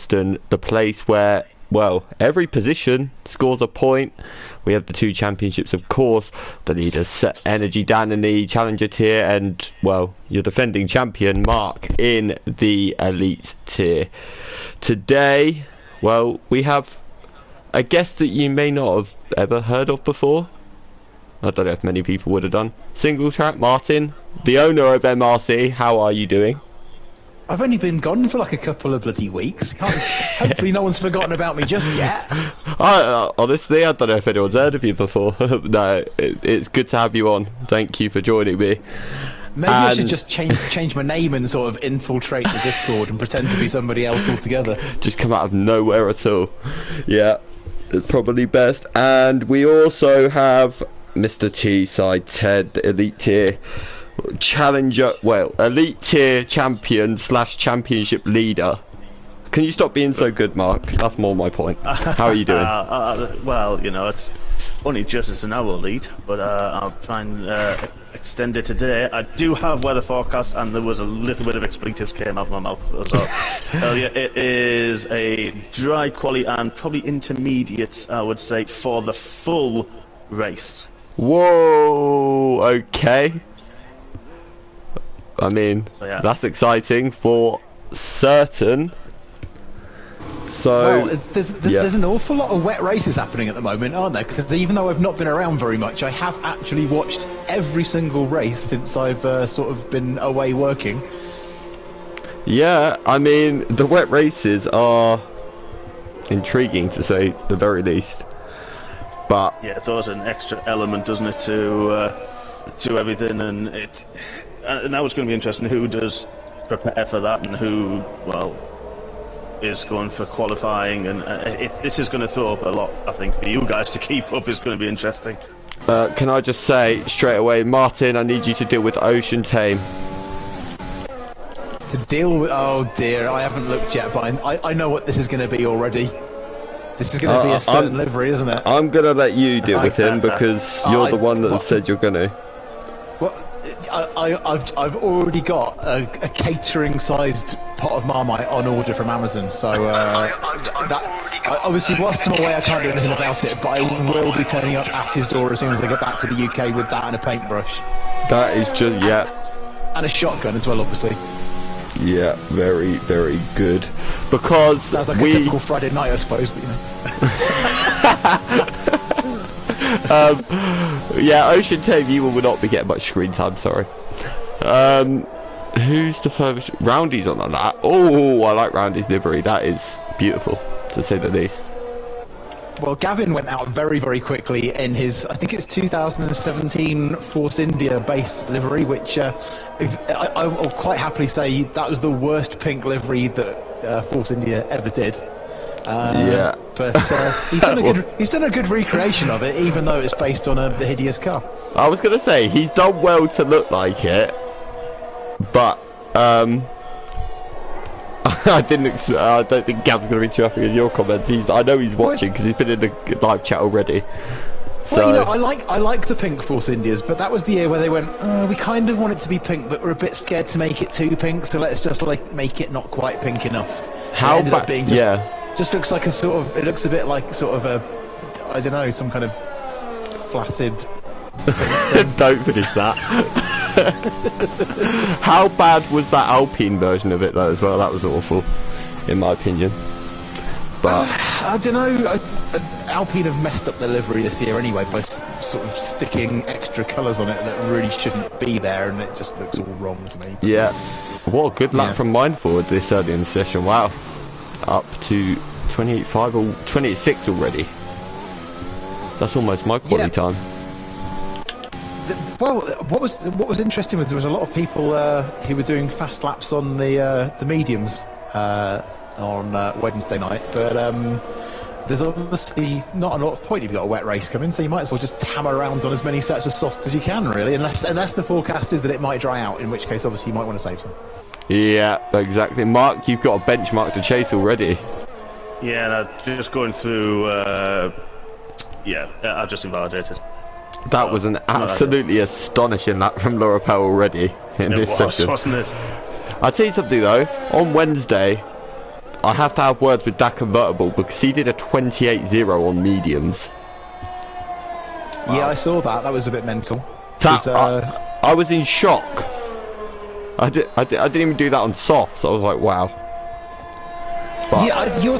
Silverstone, the place where, well, every position scores a point. We have the 2 championships, of course. The leaders set Energy Dan in the challenger tier, and, well, your defending champion Mark in the elite tier. Today, well, we have a guest that you may not have ever heard of before. I don't know if many people would have done. Single track Martin, the owner of MRC. How are you doing? I've only been gone for like a couple of bloody weeks. Hopefully no one's forgotten about me just yet. Honestly, I don't know if anyone's heard of you before. No, it's good to have you on. Thank you for joining me. Maybe I should just change my name and sort of infiltrate the Discord and pretend to be somebody else altogether. Just come out of nowhere at all. Yeah, it's probably best. And we also have Mr. T-Side Ted, elite tier challenger, well, elite tier champion / championship leader. Can you stop being so good, Mark? That's more my point. How are you doing? Well, you know, it's only just as an hour lead, but I'll try and extend it today. I do have weather forecast, and there was a little bit of expletives came out of my mouth as well. Earlier, it is a dry quali and probably intermediates, I would say, for the full race. Whoa, okay. I mean, so, yeah, that's exciting for certain. So, well, there's an awful lot of wet races happening at the moment, aren't there? Because even though I've not been around very much, I have actually watched every single race since I've sort of been away working. Yeah, I mean, the wet races are intriguing to say the very least. But yeah, it's always an extra element, doesn't it, to everything, and now it's going to be interesting who does prepare for that and who, well, is going for qualifying, and this is going to throw up a lot, I think, for you guys to keep up. Is going to be interesting. Can I just say straight away, Martin, I need you to deal with Ocean Tame. To deal with? Oh dear, I haven't looked yet, but I know what this is going to be already. This is going to be a certain livery, isn't it? I'm going to let you deal with him because you're the one that said you're going to. Well, I've already got a catering-sized pot of Marmite on order from Amazon, so obviously whilst I'm away I can't do anything about it, but I will be turning up at his door as soon as I get back to the UK with that and a paintbrush. That is just, yeah. And a shotgun as well, obviously. Yeah, very, very good. Because sounds like a typical Friday night, I suppose, but you know. Yeah, Ocean Tame, you will not be getting much screen time, sorry. Who's the furthest? Roundy's on that. Oh, I like Roundy's livery. That is beautiful, to say the least. Well, Gavin went out very, very quickly in his, I think it's 2017 Force India based livery, which I'll quite happily say that was the worst pink livery that Force India ever did. Yeah. But he's done a good recreation of it, even though it's based on a hideous car. I was going to say, he's done well to look like it, but I don't think Gav's going to be too happy with your comments. I know he's watching because he's been in the live chat already. So. Well, you know, I like the pink Force Indias, but that was the year where they went, we kind of want it to be pink, but we're a bit scared to make it too pink, so let's just like make it not quite pink enough. How about just looks like a sort of, it looks a bit like sort of a, I don't know, some kind of flaccid. Don't finish that. How bad was that Alpine version of it though as well? That was awful, in my opinion. But I don't know. Alpine have messed up their livery this year anyway by sort of sticking extra colours on it that really shouldn't be there, and it just looks all wrong to me. Yeah. What a good lap from Mindforward this early in the session. Wow. Up to 28.5 or 28.6 already. That's almost my quality time. Well, what was interesting was there was a lot of people who were doing fast laps on the mediums on Wednesday night, but there's obviously not a lot of point if you've got a wet race coming, so you might as well just hammer around on as many sets of softs as you can, really, unless the forecast is that it might dry out, in which case obviously you might want to save some. Yeah, exactly. Mark, you've got a benchmark to chase already. Yeah, just going through. I've just invalidated. That was an absolutely astonishing lap from Laura Powell already in this session. Wasn't it? I'll tell you something though. On Wednesday, I have to have words with that convertible because he did a 28.0 on mediums. Yeah, I saw that. That was a bit mental. That, I was in shock. I didn't even do that on softs. I was like, wow. But yeah, your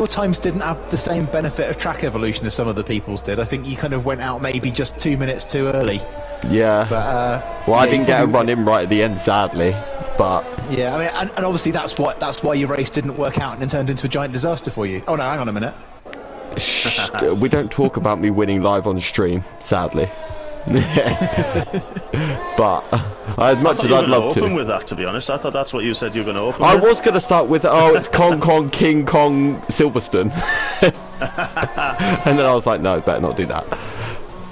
times didn't have the same benefit of track evolution as some of the people's did. I think you kind of went out maybe just 2 minutes too early. yeah. But Well, yeah, I didn't get a run in right at the end, sadly. But yeah, I mean, and obviously that's why your race didn't work out and turned into a giant disaster for you. Oh no, hang on a minute. we don't talk about me winning live on stream, sadly. But as much as I'd love to. Open with that, to be honest. I thought that's what you said you were going to open I with. was going to start with, oh, it's Kong Kong, King Kong, Silverstone. And then I was like, no, better not do that.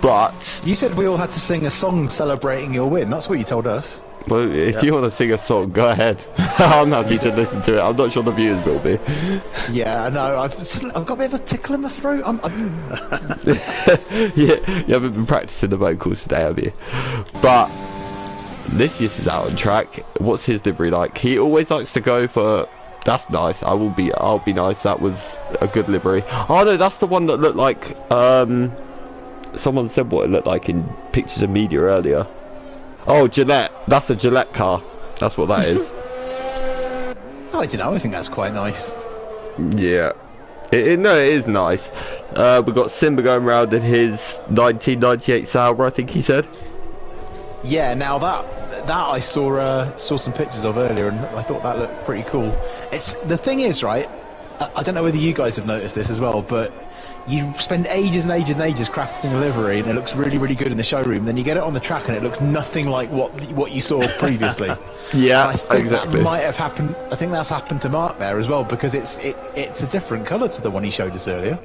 But You said we all had to sing a song celebrating your win. That's what you told us. well, if you want to sing a song, go ahead. I'm happy to listen to it. I'm not sure the viewers will be. Yeah, I know. I've got a bit of a tickle in my throat. Yeah, you haven't been practicing the vocals today, have you? But Lysias is out on track. What's his livery like? He always likes to go for. That's nice. I'll be nice. That was a good livery. Oh no, that's the one that looked like. Someone said what it looked like in pictures of media earlier. Oh, Gillette. That's a Gillette car. That's what that is. I don't know. I think that's quite nice. Yeah. No, it is nice. We've got Simba going round in his 1998 Sauber, I think he said. Yeah. Now that I saw some pictures of earlier, and I thought that looked pretty cool. The thing is, right? I don't know whether you guys have noticed this as well, but you spend ages and ages and ages crafting a livery, and it looks really, really good in the showroom. Then you get it on the track, and it looks nothing like what you saw previously. Yeah, I think exactly. that might have happened. I think that's happened to Mark there as well, because it's a different colour to the one he showed us earlier.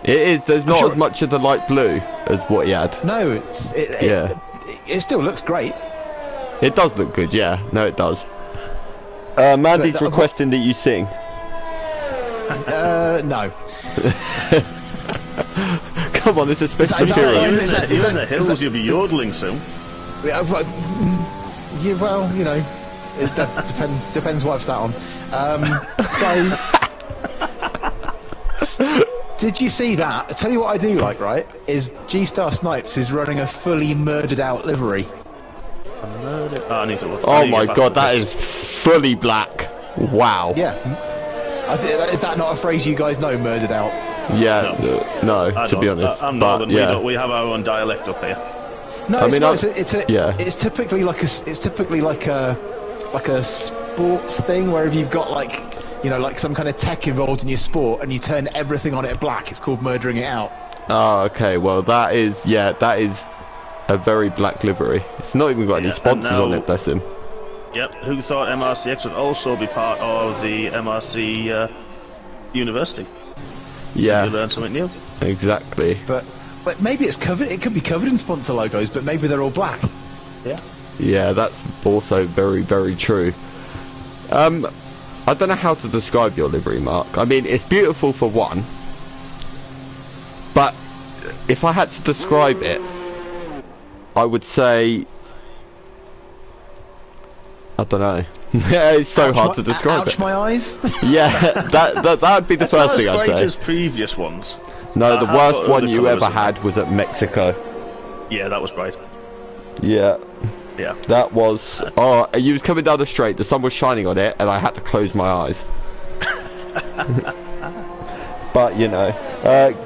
It is. There's not sure. as much of the light blue as what he had. No, it still looks great. It does look good, yeah. No, it does. Mandy's requesting that you sing. No. Come on, this is special Is that- material. You're in the hills, you'll be yodeling soon. Yeah, well, you know, that depends what I've sat on. So, did you see that? I tell you what I do like, right? Is G-Star Snipes is running a fully murdered out livery. Oh, I need to look. I Oh need to my get back god, to that this. is fully black. Wow. Yeah. Is that not a phrase you guys know? Murdered out. Yeah. No, I to be don't. honest. I'm but northern. yeah. We have our own dialect up here. No, I it's mean, not. yeah. It's typically like a sports thing where if you've got like some kind of tech involved in your sport and you turn everything on it black, it's called murdering it out. Oh, okay. Well, that is a very black livery. It's not even got any sponsors on it, bless him. Yep. Who thought MRC-X would also be part of the MRC University? Yeah. You learn something new. Exactly. But maybe it's covered. It could be covered in sponsor logos, but maybe they're all black. Yeah. Yeah, that's also very, very true. I don't know how to describe your livery, Mark. I mean, it's beautiful for one, but if I had to describe it, I would say, I don't know. It's so hard to describe it. My eyes. Yeah, that'd be the first thing I'd It's not as great say. as previous ones. No, the I have worst got one other you colours ever in had was at Mexico. Yeah, that was right. Yeah. Yeah. That was. Oh, you was coming down the straight. The sun was shining on it, and I had to close my eyes. But you know,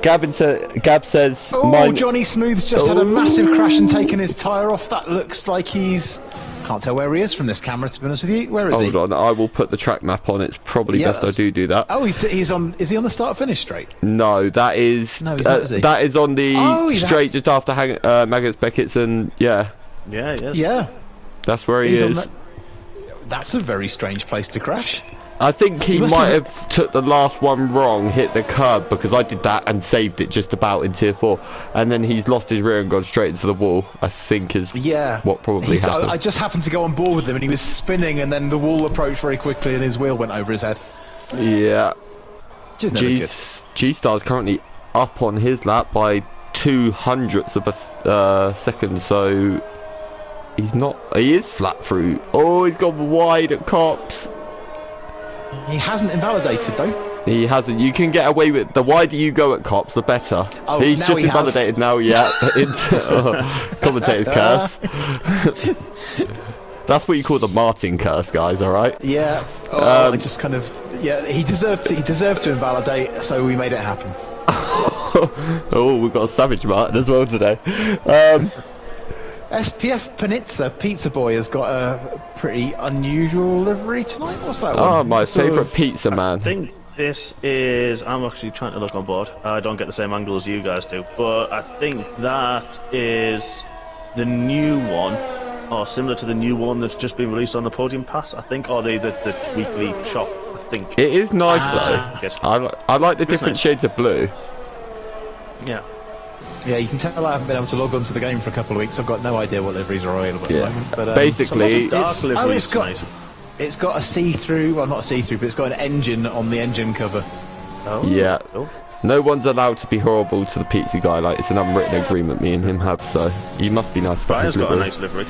Gab says. Oh, Johnny Smooth's just had a massive crash and taken his tyre off. That looks like he's. Can't tell where he is from this camera. To be honest with you, where is he? Hold on, I will put the track map on. It's probably best I do that. Oh, he's on. Is he on the start-finish straight? No, that is. No, he's not, is he? That is on the straight just after Maggots, Beckett's, and yeah. Yeah, yeah. Yeah. That's where he He's is. on that's a very strange place to crash. I think he must might have- have took the last one wrong, hit the curb, because I did that and saved it just about in tier 4, and then he's lost his rear and gone straight into the wall. I think is what probably happened. I just happened to go on board with him, and he was spinning, and then the wall approached very quickly, and his wheel went over his head. Yeah. Just never good. G-Star's currently up on his lap by 0.02 of a second, so he is flat through. Oh, he's gone wide at Cops. He hasn't invalidated though. He hasn't. You can get away with the wider you go at cops, the better. Oh, He's now just he has. invalidated now. Yeah, commentator's curse. That's what you call the Martin curse, guys. All right. Yeah. I just kind of. Yeah, he deserved to invalidate, so we made it happen. Oh, we've got a savage Martin as well today. SPF Panizza Pizza Boy has got a pretty unusual livery tonight. What's that one? Oh, my Sort favourite of- pizza man. I think this is. I'm actually trying to look on board. I don't get the same angle as you guys do, but I think that is the new one, or similar to the new one that's just been released on the Podium Pass. I think, or the weekly shop. I think. It is nice I though. guess. I like the different nice. shades of blue. Yeah. Yeah, you can tell I haven't been able to log on to the game for a couple of weeks. I've got no idea what liveries are available at Yeah. the moment. But, Basically, Dark liveries tonight. it's got a see-through, well not a see-through, but it's got an engine on the engine cover. Oh. Yeah. Oh. No one's allowed to be horrible to the pizza guy. Like, it's an unwritten agreement me and him have. So he must be nice. Brian's got a livery. nice livery.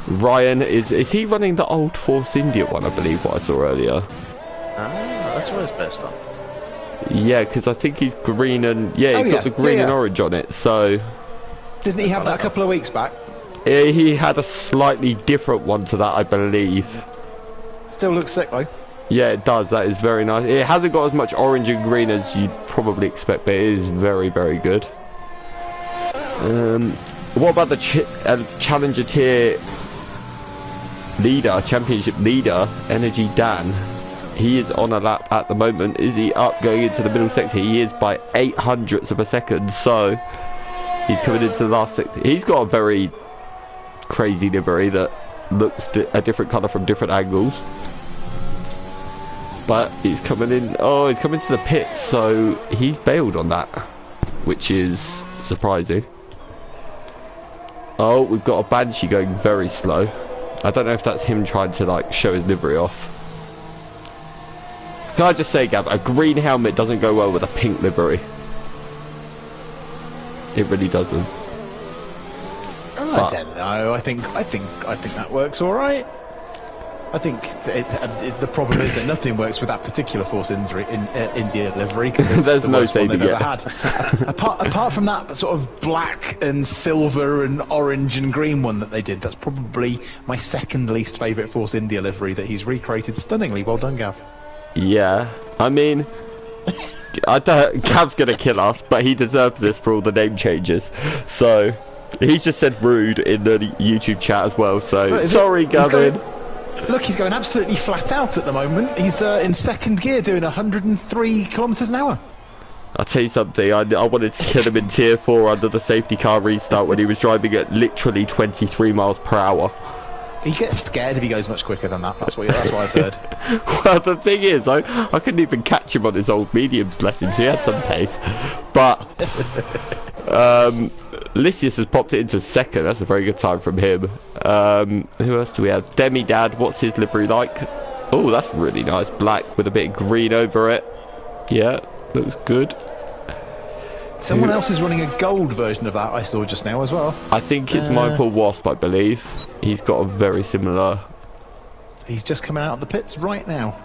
Ryan is he running the old Force India one? I believe what I saw earlier. Ah, that's what it's based on. Yeah, because I think he's green and yeah, he's Oh, got yeah. the green Yeah, and yeah. orange on it. So Didn't he have that a couple of weeks back? he had a slightly different one to that, I believe. Still looks sick though. Yeah, it does. That is very nice. It hasn't got as much orange and green as you'd probably expect, but it is very, very good. What about the Challenger tier leader, championship leader, Energy Dan? He is on a lap at the moment. Is he up going into the middle sector? He is by 0.08 of a second. So he's coming into the last sector. He's got a very crazy livery that looks a different colour from different angles. But he's coming in. Oh, he's coming to the pits. So he's bailed on that, which is surprising. Oh, we've got a Banshee going very slow. I don't know if that's him trying to like show his livery off. Can I just say, Gav, a green helmet doesn't go well with a pink livery. It really doesn't. I don't know. I think that works all right. I think the problem is that nothing works with that particular Force India livery because it's There's the no worst one saving they've ever it. had. apart from that sort of black and silver and orange and green one that they did, that's probably my second least favourite Force India livery that he's recreated stunningly. Well done, Gav. Yeah, I mean, Gav's gonna kill us, but he deserves this for all the name changes. So he's just said rude in the YouTube chat as well. So sorry, Gavin. Look, he's going absolutely flat out at the moment. He's in second gear doing 103 kilometres an hour. I'll tell you something, I wanted to kill him in tier 4 under the safety car restart when he was driving at literally 23 miles per hour. He gets scared if he goes much quicker than that. That's what I've heard. Well, the thing is, I couldn't even catch him on his old mediums lessons. He had some pace. But Lysias has popped it into second. That's a very good time from him. Who else do we have? Demi-Dad, what's his livery like? Oh, that's really nice. Black with a bit of green over it. Yeah, looks good. Someone else is running a gold version of that I saw just now as well. I think it's Mindful Wasp, I believe. He's got a very similar... He's just coming out of the pits right now.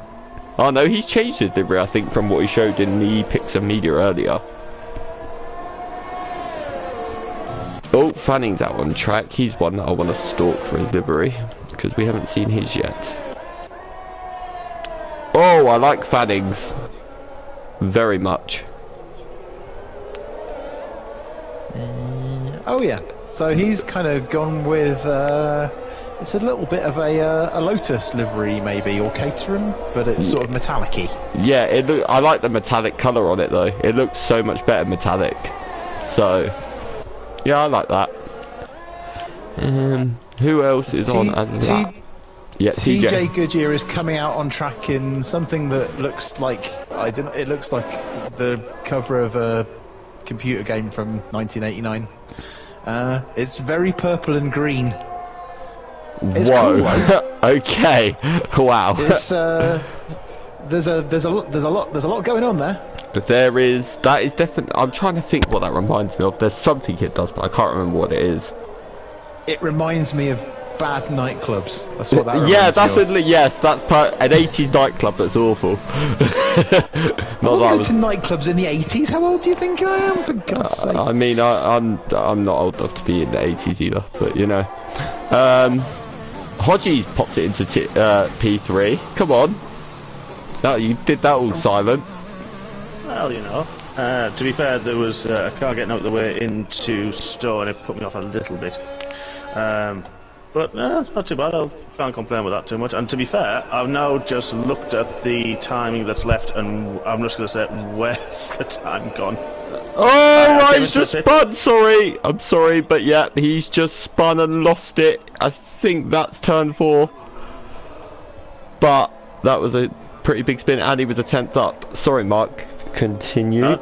Oh no, he's changed his livery, I think, from what he showed in the Pixar Media earlier. Oh, Fanning's out on track. He's one that I want to stalk for his livery, because we haven't seen his yet. Oh, I like Fanning's. Very much. Oh yeah, so he's kind of gone with it's a little bit of a Lotus livery maybe, or Caterham, but it's sort of metallic-y. Yeah, I like the metallic colour on it though. It looks so much better metallic. So, yeah, I like that. Who else is on that? Yeah, TJ Goodyear is coming out on track in something that looks like it looks like the cover of a computer game from 1989. It's very purple and green. It's Whoa. cool, Okay. Wow. it's there's a lot going on there. That is definitely. I'm trying to think what that reminds me of. There's something it does, but I can't remember what it is. It reminds me of bad nightclubs. That's what that reminds Yeah, me that's of. yes, that's an 80s nightclub that's awful. I Not was that I going was- to nightclubs in the 80s. How old do you think I am? For God's sake. I mean, I'm not old enough to be in the 80s either, but you know. Hodgie's popped it into P3. Come on. No, you did that all silent. Well, you know. To be fair, there was a car getting out of the way into Stowe, and it put me off a little bit. But it's not too bad. I can't complain with that too much. And to be fair, I've now just looked at the timing that's left, and I'm just going to say, where's the time gone? Oh, I right, came he's into just the pit. spun. Sorry, I'm sorry, but yeah, he's just spun and lost it. I think that's turn 4. But that was a pretty big spin, and he was a 10th up. Sorry, Mark. Continue.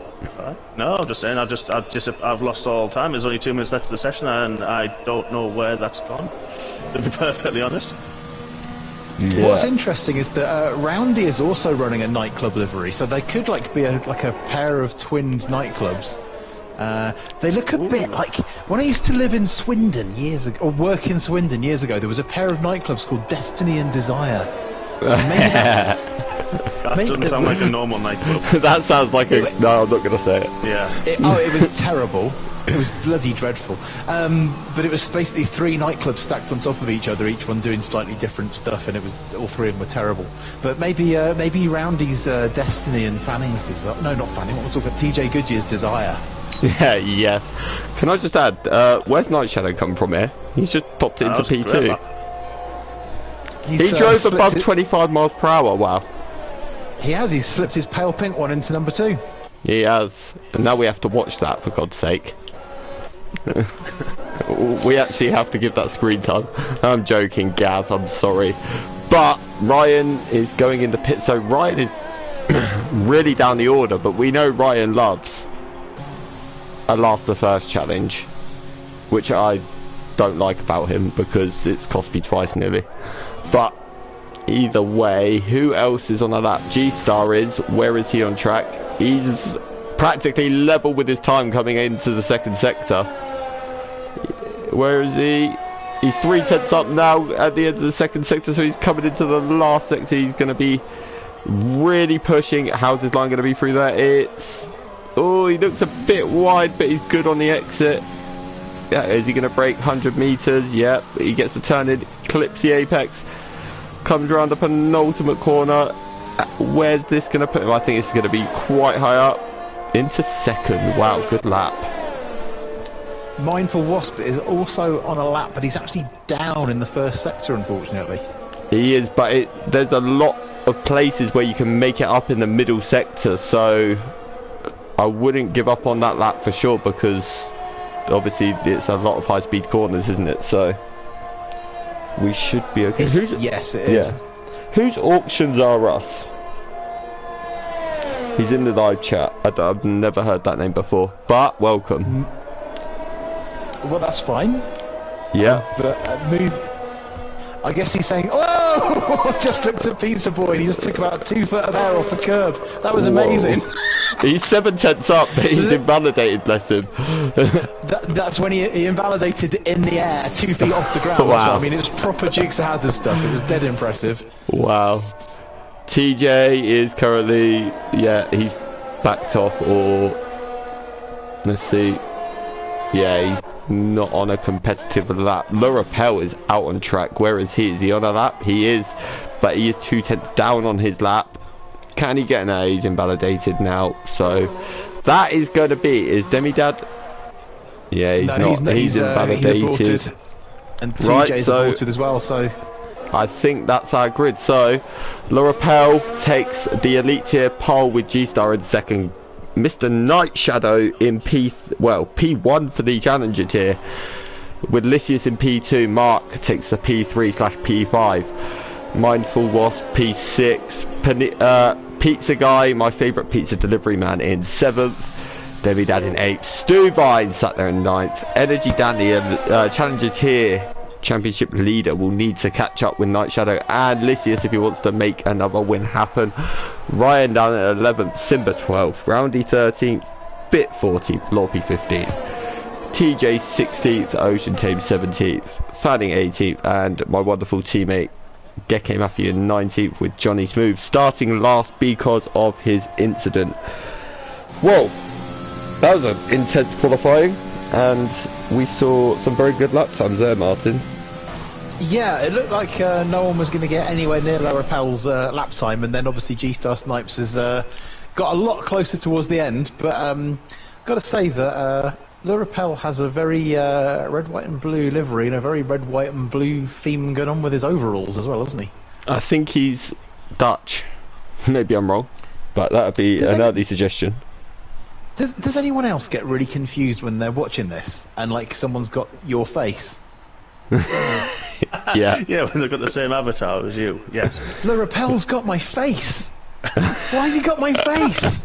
No, I'm just saying, I've lost all time. There's only 2 minutes left of the session, and I don't know where that's gone, to be perfectly honest. Yeah. What's interesting is that Roundy is also running a nightclub livery, so they could be a pair of twinned nightclubs. They look a bit like when I used to live in Swindon years ago, or work in Swindon years ago. There was a pair of nightclubs called Destiny and Desire. Maybe That doesn't sound like a normal nightclub. That sounds like a... No, I'm not going to say it. Yeah. it was terrible. It was bloody dreadful. But it was basically 3 nightclubs stacked on top of each other, each one doing slightly different stuff, and it was all 3 of them were terrible. But maybe Roundy's Destiny and Fanning's Desire. No, not Fanning. What we're talking about, TJ Goodyear's Desire. Yeah, yes. Can I just add, where's Night Shadow coming from here? He's just popped it into That was P2. great, He's, He drove slipped above it- 25 miles per hour, wow. He has. He's slipped his pale pink one into number 2. He has. And now we have to watch that, for God's sake. We actually have to give that screen time. I'm joking, Gav, I'm sorry. But Ryan is going in the pit, so Ryan is really down the order, but we know Ryan loves a last the first challenge, which I don't like about him because it's cost me twice nearly. But either way, who else is on a lap? G-Star is. Where is he on track? He's practically level with his time coming into the second sector. Where is he? He's 3/10 up now at the end of the second sector, so he's coming into the last sector. He's going to be really pushing. How's his line going to be through there? It's... Oh, he looks a bit wide, but he's good on the exit. Yeah, is he going to break 100 meters? Yep, he gets the turn in, clips the apex, comes around the penultimate corner. Where's this going to put him? I think it's going to be quite high up. Into second. Wow, good lap. Mindful Wasp is also on a lap, but he's actually down in the first sector, unfortunately. He is, but there's a lot of places where you can make it up in the middle sector, so I wouldn't give up on that lap for sure, because obviously it's a lot of high-speed corners, isn't it? So we should be okay. Yes, it is. Yeah. Whose auctions are us? He's in the live chat. I've never heard that name before, but welcome. Well, that's fine. Yeah. But move. I guess he's saying, "Oh, just looked at Pizza Boy. And he just took about 2 foot of air off the curb. That was amazing." He's 7/10 up, but he's invalidated, bless him. That's when he invalidated in the air, 2 feet off the ground. Wow. That's what I mean, it was proper Dukes of Hazzard stuff. It was dead impressive. Wow. TJ is currently, yeah, he's backed off, or let's see. Yeah, he's not on a competitive lap. Laura Pell is out on track. Where is he? Is he on a lap? He is, but he is 2/10 down on his lap. Can he get an A? He's invalidated now. So that is going to be, is Demidad? Yeah, he's not. He's invalidated. Aborted. And TJ's Right, so aborted as well, so... I think that's our grid. So Laura Pell takes the elite tier pole with G-Star in second. Mr. Night Shadow in P1 for the challenger tier, with Lysius in P2. Mark takes the P3/P5. Mindful Wasp P6. Pizza Guy, my favourite pizza delivery man, in 7th. Debbie Dad in 8th. Stu Vine sat there in 9th. Energy Dandy, challenger tier championship leader, will need to catch up with Night Shadow and Lysius if he wants to make another win happen. Ryan down at 11th, Simba 12th, Roundy 13th, Bit 14th, Lorpy 15th. TJ 16th, Ocean Tame 17th, Fanning 18th, and my wonderful teammate Geke Matthew 19th, with Johnny Smooth starting last because of his incident. Whoa, that was an intense qualifying, and we saw some very good lap times there, Martin. Yeah, it looked like no one was going to get anywhere near La Rappel's lap time, and then obviously G-Star Snipes has got a lot closer towards the end, but got to say that La Rappel has a very red, white and blue livery and a very red, white and blue theme going on with his overalls as well, isn't he? I think he's Dutch. Maybe I'm wrong, but that would be an early suggestion. Does anyone else get really confused when they're watching this and like someone's got your face? Yeah. Yeah, when they've got the same avatar as you. Yes. La Rappel's got my face. Why has he got my face?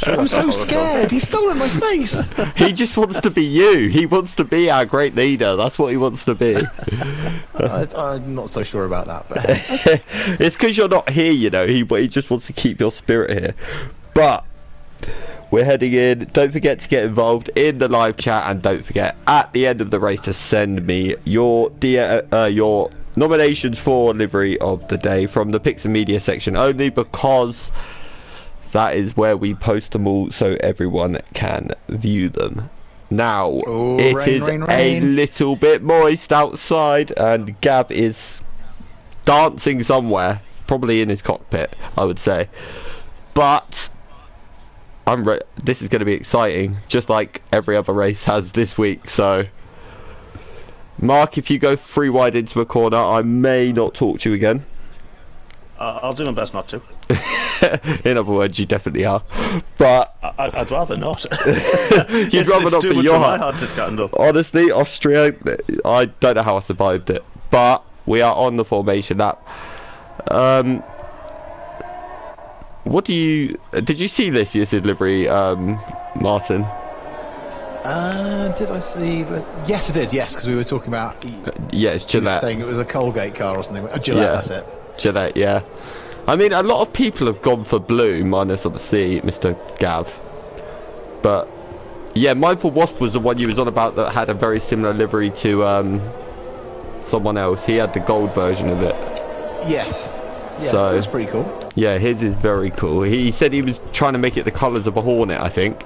I'm so scared. He's stolen my face. He just wants to be you. He wants to be our great leader. That's what he wants to be. I'm not so sure about that. But it's because you're not here, you know. He just wants to keep your spirit here. But we're heading in. Don't forget to get involved in the live chat, and don't forget at the end of the race to send me your nominations for livery of the day from the Pics and Media section only, because that is where we post them all so everyone can view them. Now, it is a little bit moist outside, and Gab is dancing somewhere, probably in his cockpit, I would say. But this is going to be exciting, just like every other race has this week. So, Mark, if you go 3 wide into a corner, I may not talk to you again. I'll do my best not to. In other words, you definitely are. But I'd rather not. You'd rather not be your heart to handle. Honestly, Austria, I don't know how I survived it. But we are on the formation lap. What do you... Did you see this year's livery, Martin? Did I see... Yes, I did, yes, because we were talking about... Yeah, it's Gillette. Saying it was a Colgate car or something. Gillette, yeah. That's it. Gillette, yeah. I mean, a lot of people have gone for blue, minus obviously Mr. Gav. But, yeah, Mindful Wasp was the one you was on about that had a very similar livery to someone else. He had the gold version of it. Yes. Yeah, so that's pretty cool. Yeah, his is very cool. He said he was trying to make it the colours of a hornet, I think,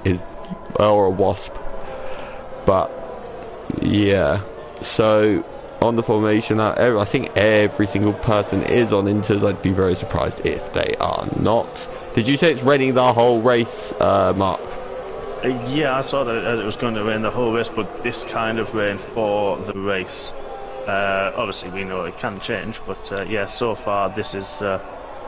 or a wasp. But yeah, so on the formation, I think every single person is on Inters. I'd be very surprised if they are not. Did you say it's raining the whole race, Mark? Yeah, I saw that it was going to rain the whole race, but this kind of rain for the race. Obviously, we know it can change, but yeah, so far this is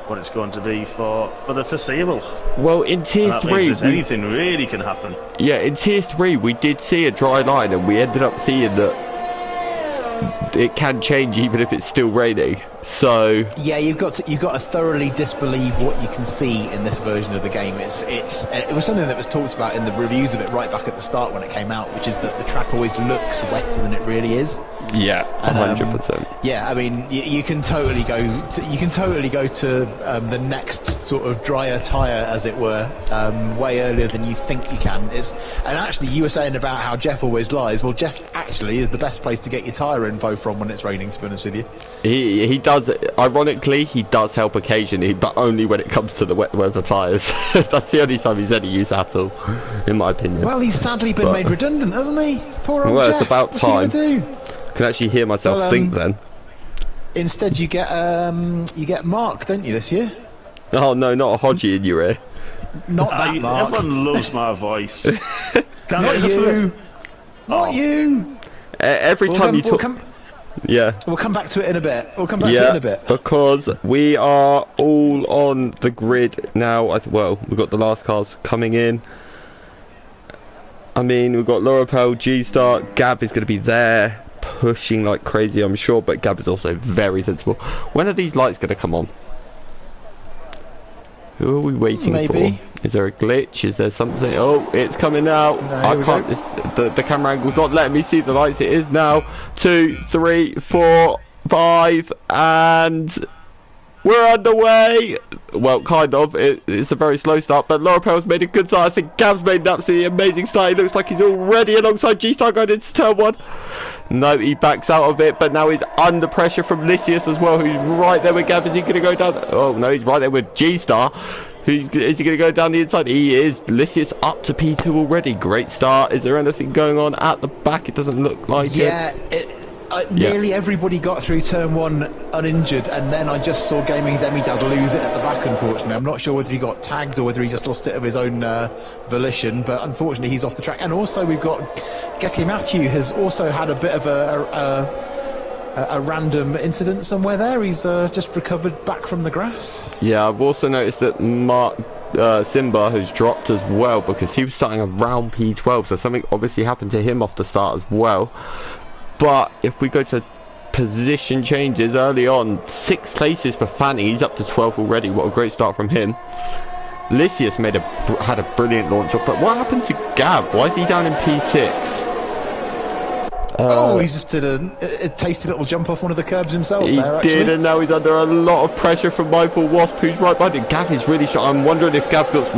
what it's going to be for the foreseeable. Well, in Tier 3... anything really can happen. Yeah, in Tier 3 we did see a dry line, and we ended up seeing that it can change even if it's still raining. So yeah, you've got to thoroughly disbelieve what you can see in this version of the game. It was something that was talked about in the reviews of it right back at the start when it came out, which is that the track always looks wetter than it really is. Yeah, 100%. Yeah, I mean, you can totally go to the next sort of drier tyre, as it were, way earlier than you think you can. And actually, you were saying about how Jeff always lies. Well, Jeff actually is the best place to get your tyre info from when it's raining, to be honest with you. He does. Ironically, he does help occasionally, but only when it comes to the wet weather tyres. That's the only time he's any use at all, in my opinion. Well, he's sadly been made redundant, hasn't he? Poor old Well, Jeff. it's about time. What's he gonna do? I can actually hear myself think then. Instead, you get Mark, don't you, this year? Oh no, not a Hodgie in your ear. Not that Mark. Everyone loves my voice. Not you. Not you. Every time you talk. Yeah. We'll come back to it in a bit. Because we are all on the grid now. Well, we've got the last cars coming in. I mean, we've got Laura Pell, G-Star, Gab is going to be there, pushing like crazy, I'm sure, but Gab is also very sensible. When are these lights going to come on? Who are we waiting for? Is there a glitch? Is there something? Oh, it's coming now. I can't. The camera angle's not letting me see the lights. It is now. 2, 3, 4, 5, and We're underway. Well, kind of. It's a very slow start, but Lorapel's made a good start. I think Gav's made an absolutely amazing start. He looks like he's already alongside G-Star going into turn 1. No, he backs out of it, but now he's under pressure from Lysius as well, who's right there with Gav. Is he going to go down? Oh, no, he's right there with G-Star. Is he going to go down the inside? He is. Lysius up to P2 already. Great start. Is there anything going on at the back? It doesn't look like it. Nearly everybody got through turn 1 uninjured, and then I just saw Gaming Demidad lose it at the back, unfortunately. I'm not sure whether he got tagged or whether he just lost it of his own volition, but unfortunately he's off the track. And also we've got Geki Matthew has also had a bit of a random incident somewhere there. He's just recovered back from the grass. Yeah, I've also noticed that Simba has dropped as well, because he was starting around P12, so something obviously happened to him off the start as well. But if we go to position changes early on, 6 places for Fanny. He's up to 12th already. What a great start from him. Lysius had a brilliant launch up, but what happened to Gav? Why is he down in P6? He's just did a tasty little jump off one of the curbs himself. He did, and now he's under a lot of pressure from Mindful Wasp, who's right behind him. Gav is really strong. I'm wondering if Gav got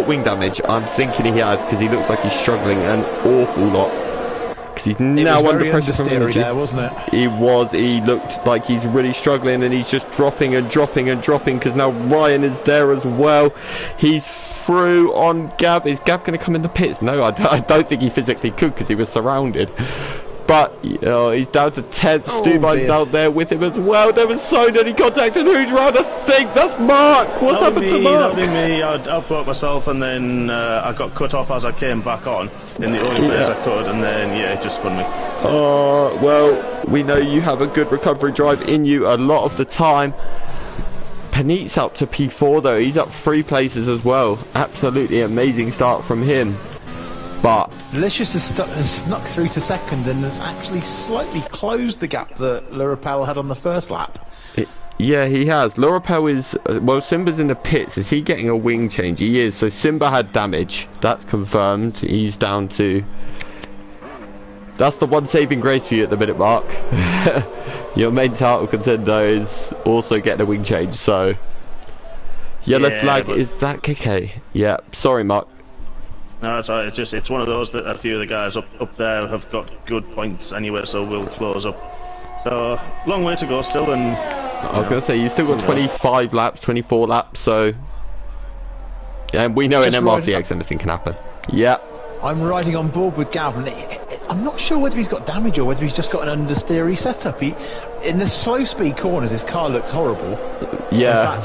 wing damage. I'm thinking he has, because he looks like he's struggling an awful lot. Because he's now under pressure from energy. There, wasn't it? He was. He looked like he's really struggling, and he's just dropping and dropping and dropping, because now Ryan is there as well. He's through on Gav. Is Gav going to come in the pits? No, I don't think he physically could, because he was surrounded. But he's down to 10th. Stubine's out there with him as well. There was so many contact, and who's round? I think that's Mark. What's happened to Mark? That was me. I broke myself, and then I got cut off as I came back on in the only place I could, and then it just spun me. Well, we know you have a good recovery drive in you a lot of the time. Panit's up to P4 though. He's up 3 places as well. Absolutely amazing start from him. But Delicious has snuck through to 2nd and has actually slightly closed the gap that Lurapel had on the first lap. Yeah, he has. Lurapel is... well, Simba's in the pits. Is he getting a wing change? He is. So Simba had damage. That's confirmed. He's down to... That's the one saving grace for you at the minute, Mark. Your main title contender is also getting a wing change, so... Yellow flag, is that KK? Yeah, sorry, Mark. No, it's one of those that a few of the guys up there have got good points anyway, so we'll close up. So, long way to go still, and... I was going to say, you've still got 25 laps, 24 laps, so... And we know in MRC-X anything can happen. Yeah. I'm riding on board with Gavin. I'm not sure whether he's got damage or whether he's just got an understeery setup. In the slow speed corners, his car looks horrible. Yeah.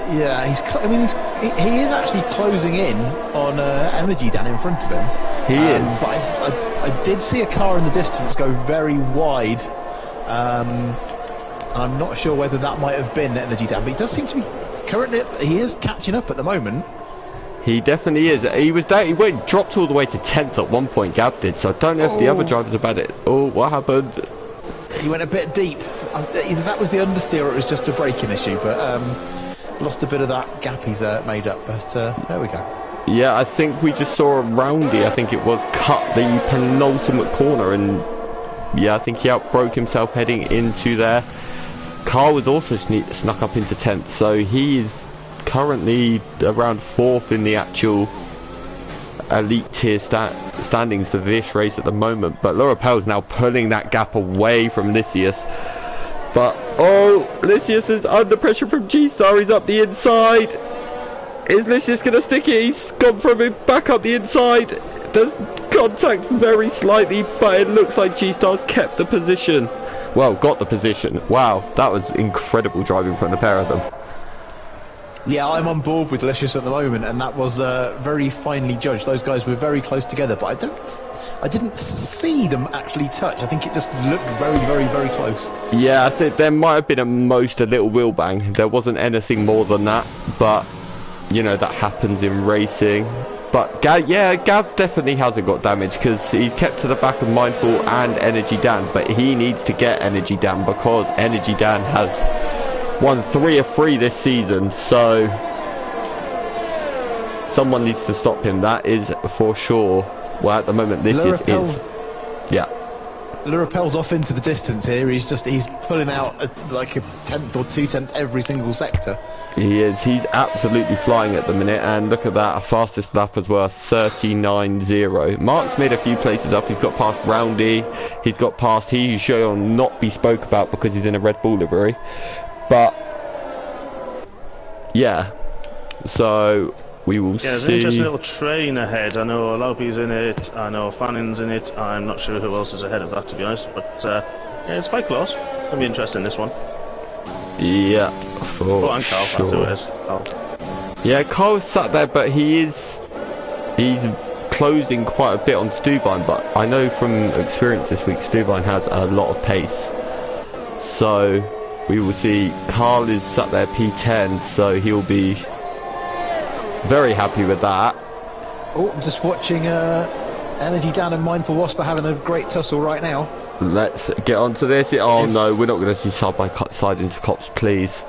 Yeah, he is actually closing in on Energy Dan in front of him. He is. But I did see a car in the distance go very wide. I'm not sure whether that might have been Energy Dan, but he does seem to be currently. He is catching up at the moment. He definitely is. He was there. He dropped all the way to 10th at one point. Gav did. So I don't know if the other drivers have had it. Oh, what happened? He went a bit deep. Either that was the understeer or it was just a braking issue, but. Lost a bit of that gap he's made up, but there we go. Yeah, I think we just saw a roundie, I think it was, cut the penultimate corner, and yeah, I think he outbroke himself heading into there. Carl was also snuck up into 10th, so he is currently around 4th in the actual elite tier standings for this race at the moment, but Lurapel's now pulling that gap away from Lysius. But, Lysius is under pressure from G-Star. He's up the inside. Is Lysius going to stick it? He's gone from him back up the inside. There's contact very slightly, but it looks like G-Star's kept the position. Well, got the position. Wow, that was incredible driving from the pair of them. Yeah, I'm on board with Lysius at the moment, and that was very finely judged. Those guys were very close together, but I didn't see them actually touch. I think it just looked very, very, very close. Yeah, I think there might have been a little wheel bang. There wasn't anything more than that, but you know that happens in racing. But Gav definitely hasn't got damage because he's kept to the back of Mindful and Energy Dan, but he needs to get Energy Dan because Energy Dan has won 3 of 3 this season, so someone needs to stop him. That is for sure. Well, at the moment, this is... Yeah. Lurapel's off into the distance here. He's pulling out like a tenth or 2/10 every single sector. He is. He's absolutely flying at the minute, and look at that, a fastest lap as well, 39.0. Mark's made a few places up. He's got past Roundy. He's got past he who shall not be spoke about because he's in a Red Bull livery. But yeah, so we will see. There's an interesting little train ahead. I know Laupe's in it. I know Fanning's in it. I'm not sure who else is ahead of that, to be honest. But yeah, it's quite close. It's gonna be interesting, this one. Yeah, for and Carl, sure. that's who it is. Carl. Yeah, Carl's sat there, but he's closing quite a bit on Stubine, but I know from experience this week Stubine has a lot of pace. So we will see. Carl is sat there P10, so he'll be very happy with that. Oh, I'm just watching Energy Dan and Mindful Wasp are having a great tussle right now. Let's get on to this. Oh no, we're not going to see side by side into cops, please.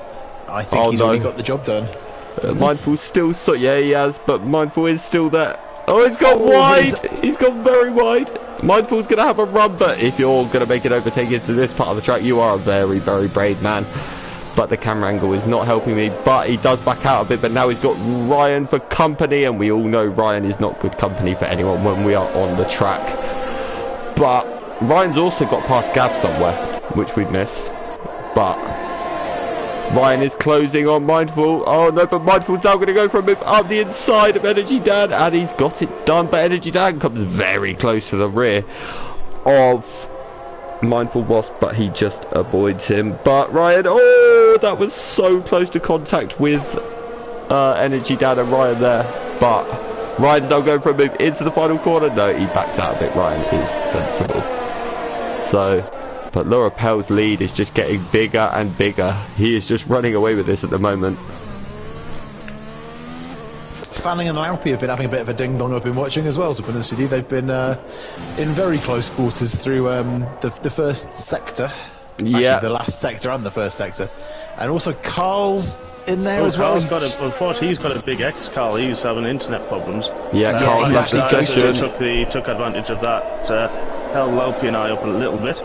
I think he's already got the job done. Mindful's still yeah, he has, but Mindful is still there. Oh, he's gone wide. He's gone very wide. Mindful's going to have a run, but if you're going to make an overtake into this part of the track, you are a very, very brave man. But the camera angle is not helping me, but he does back out a bit, but now he's got Ryan for company, and we all know Ryan is not good company for anyone when we are on the track. But Ryan's also got past Gav somewhere, which we've missed. But Ryan is closing on Mindful. Oh no, but Mindful's now going to go from him up the inside of Energy Dan, and he's got it done. But Energy Dan comes very close to the rear of Mindful Wasp, but he just avoids him. But Ryan, oh, that was so close to contact with Energy Dan and Ryan there. But Ryan's now going from him into the final corner. No, he backs out a bit. Ryan is sensible. So, but Lurapel's lead is just getting bigger and bigger. He is just running away with this at the moment. Fanning and Laupe have been having a bit of a ding-dong I've been watching as well, to be honest with you. They've been in very close quarters through the first sector. Yeah. Actually, the last sector and the first sector. And also Carl's in there as well. Unfortunately, he's got a big X, Carl. He's having internet problems. Yeah, Carl's left the session. Took advantage of that. Held Laupe and I up a little bit.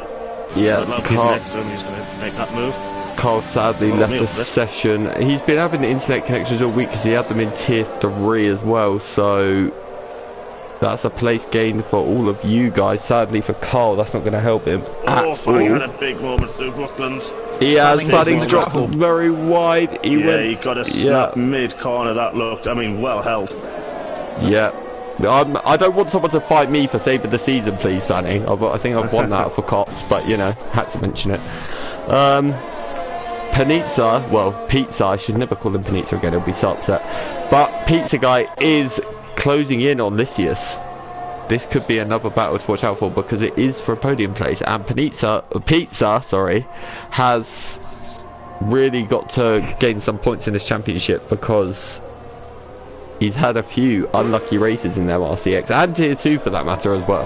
Yeah, but Laupe's next to him. He's going to make that move. Carl sadly left the session. He's been having internet connections all week because he had them in tier 3 as well, so that's a place gained for all of you guys. Sadly for Carl, that's not going to help him at all. Fanning had a big moment through Brooklands. He has. Fanning's dropped very wide. He got a snap mid-corner. That looked, I mean, well held. Yeah. I don't want someone to fight me for saving the season, please, Fanning. I think I've won that for cops, but, you know, had to mention it. Pizza, I should never call him Pizza again, he'll be so upset. But Pizza Guy is closing in on Lysias. This could be another battle to watch out for because it is for a podium place, and Pizza, has really got to gain some points in this championship because he's had a few unlucky races in their MRC-X and tier 2 for that matter as well.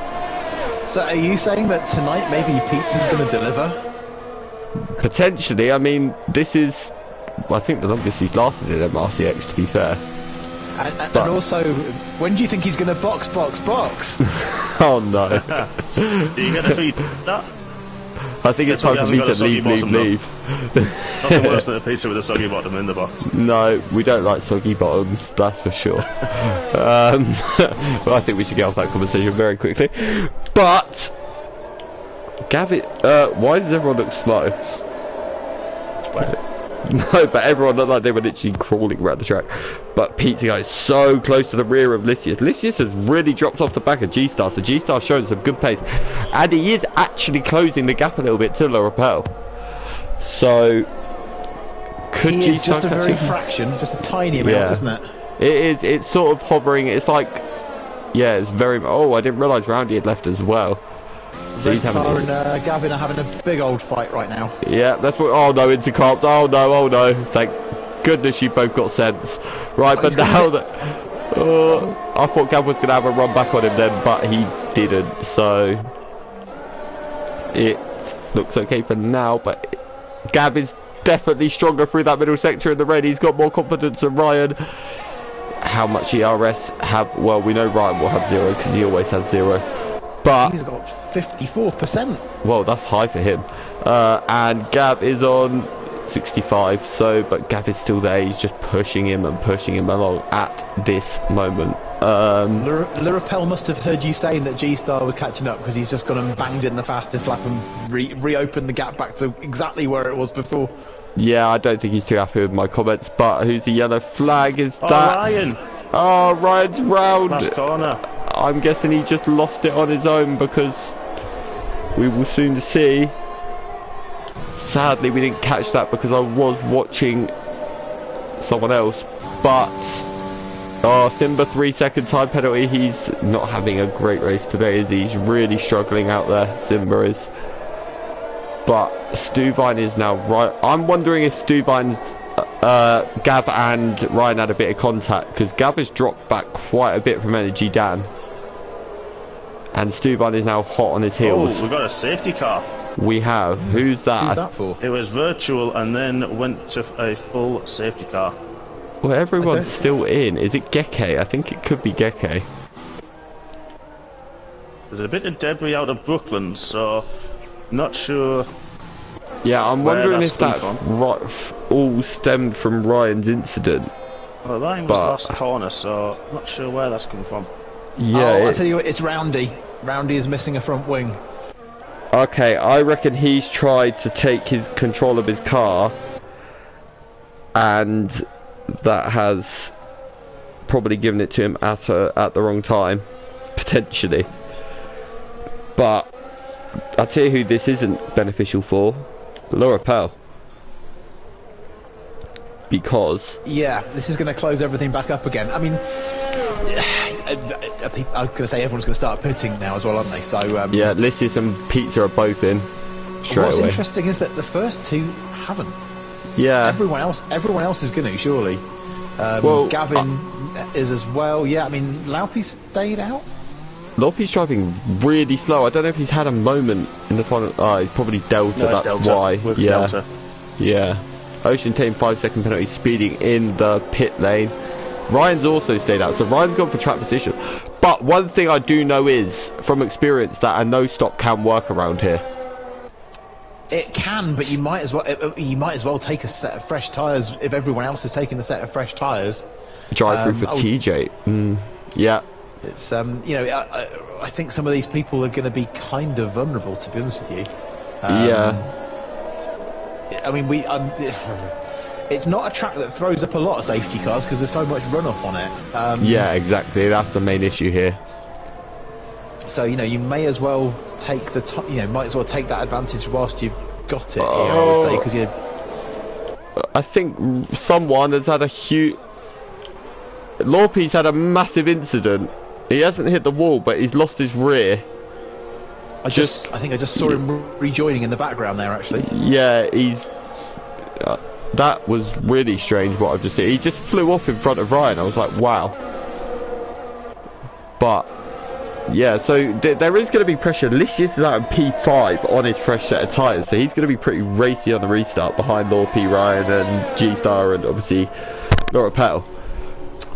So are you saying that tonight maybe Pizza's going to deliver? Potentially. I mean, this is, I think, the longest he's lasted in MRC-X, to be fair. And also, when do you think he's going to box? Oh no. Do you get a feed that? I think it's time for me to leave. Nothing worse than a pizza with a soggy bottom in the box. No, we don't like soggy bottoms, that's for sure. Well, I think we should get off that conversation very quickly. But Gavin, why does everyone look slow? No, but everyone looked like they were literally crawling around the track. But Pizza Guy is so close to the rear of Lysias. Lysias has really dropped off the back of G-Star, so G-Star's showing some good pace. And he is actually closing the gap a little bit to Lurapel. So, could he G-Star is just a very fraction, just a tiny amount, isn't it? It is, it's sort of hovering, it's like, yeah, it's very, oh, I didn't realise Roundy had left as well. So he's having and Gavin are having a big old fight right now. Yeah, that's what. Oh no, intercoms. Oh no. Thank goodness you both got sense. Right, but now that I thought Gav was going to have a run back on him then, but he didn't. So it looks okay for now. But Gav is definitely stronger through that middle sector in the red. He's got more confidence than Ryan. How much ERS have? Well, we know Ryan will have 0 because he always has 0. But he's got 54%. well, that's high for him. And Gav is on 65. So, but Gav is still there. He's just pushing him along at this moment. Lurapel must have heard you saying that G-Star was catching up because he's just gone and banged in the fastest lap and reopened the gap back to exactly where it was before. Yeah, I don't think he's too happy with my comments. But who's the yellow flag? Is that Ryan? Oh, Ryan's round. Last corner. I'm guessing he just lost it on his own because we will soon see. Sadly, we didn't catch that because I was watching someone else. But Simba 3 second time penalty. He's not having a great race today, is he? He's really struggling out there, Simba is. But Stuvine is now right. I'm wondering if Stuvine's Gav and Ryan had a bit of contact, because Gav has dropped back quite a bit from Energy Dan. And Stuvine is now hot on his heels. Oh, we've got a safety car. We have. Who's that? Who's that for? It was virtual and then went to a full safety car. Well, everyone's still in. Is it Geke? I think it could be Geke. There's a bit of debris out of Brooklyn, so not sure. Yeah, I'm wondering if that's from. all stemmed from Ryan's incident. Well, Ryan was last corner, so not sure where that's come from. Yeah. Oh, I tell you what, it's Roundy. Roundy is missing a front wing. Okay, I reckon he's tried to take his control of his car, and that has probably given it to him at the wrong time, potentially. But I'll tell you who this isn't beneficial for. Laura Pell. Because yeah, this is going to close everything back up again. I mean, I'm going to say everyone's going to start pitting now as well, aren't they? So yeah, Lysias and Pizza are both in straight what's away. interesting is that the first two haven't. Yeah. Everyone else is going to, surely. Well, Gavin is as well. Yeah, I mean, Laupi stayed out. Laupi's driving really slow. I don't know if he's had a moment in the final. He's probably Delta. No, that's Delta. why. Yeah. Delta. Yeah. Ocean Team 5-second penalty, speeding in the pit lane. Ryan's also stayed out, so Ryan's gone for track position. But one thing I do know is, from experience, that a no-stop can work around here. It can, but you might as well take a set of fresh tyres if everyone else is taking a set of fresh tyres. Drive through for TJ. Yeah. It's I think some of these people are going to be kind of vulnerable, to be honest with you. Yeah. I mean, it's not a track that throws up a lot of safety cars because there's so much runoff on it. Yeah, exactly. That's the main issue here. So you may as well take that advantage whilst you've got it. Here, I would say, because I think someone has had a huge. Lorpe's had a massive incident. He hasn't hit the wall, but he's lost his rear. I think I just saw him rejoining in the background there, actually. Yeah, he's. That was really strange what I've just seen. He just flew off in front of Ryan. I was like, wow. But yeah, so there is going to be pressure. Lysias is out in P5 on his fresh set of tyres, so he's going to be pretty racy on the restart behind Lorpe, Ryan, and G-Star, and obviously Laura Pell.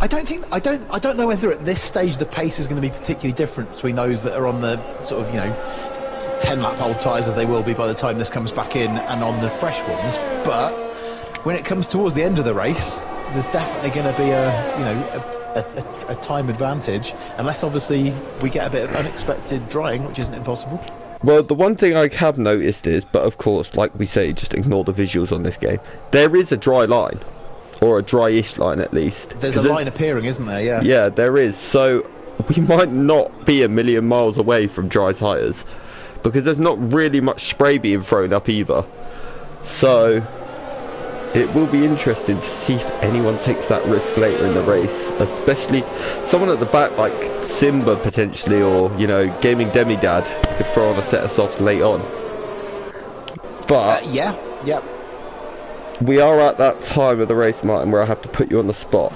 I don't know whether at this stage the pace is going to be particularly different between those that are on the sort of 10-lap old tyres, as they will be by the time this comes back in, and on the fresh ones. But when it comes towards the end of the race, there's definitely going to be a time advantage, unless obviously we get a bit of unexpected drying, which isn't impossible. Well, the one thing I have noticed is, but of course, like we say, just ignore the visuals on this game, there is a dry line. Or a dry-ish line, at least. There's a line appearing, isn't there? Yeah. Yeah, there is. So we might not be a million miles away from dry tyres, because there's not really much spray being thrown up either. So it will be interesting to see if anyone takes that risk later in the race, especially someone at the back like Simba potentially, or Gaming Demidad could throw on a set of softs late on. But yeah. we are at that time of the race, Martin, where I have to put you on the spot.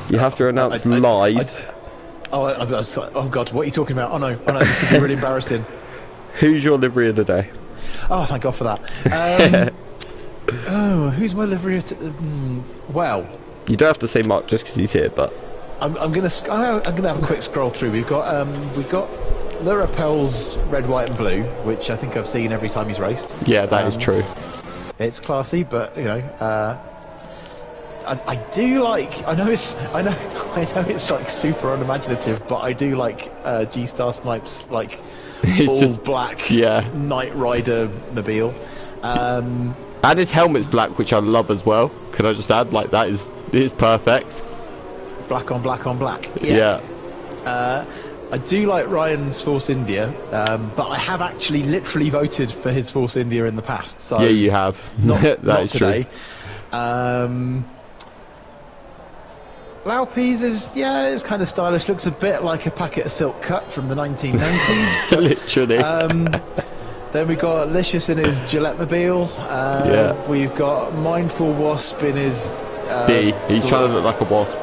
You have to announce live. Oh God, what are you talking about? Oh no, this could be really embarrassing. Who's your livery of the day? Oh, thank God for that. Who's my livery? Well, you don't have to say Mark just because he's here, but I'm gonna have a quick scroll through. We've got Le Rappel's red, white, and blue, which I think I've seen every time he's raced. Yeah, that is true. It's classy, but you know, I do like. I know it's like super unimaginative, but I do like G-Star Snipes like all just black Knight Rider mobile. And his helmet's black, which I love as well. Can I just add, like, that is perfect. Black on black on black. Yeah. I do like Ryan's Force India, but I have actually literally voted for his Force India in the past. So yeah, you have. That is today. True. Laupes is, it's kind of stylish. Looks a bit like a packet of silk cut from the 1990s. Literally. Then we got Licious in his Gillette mobile. We've got Mindful Wasp in his D. He's trying to look like a wasp.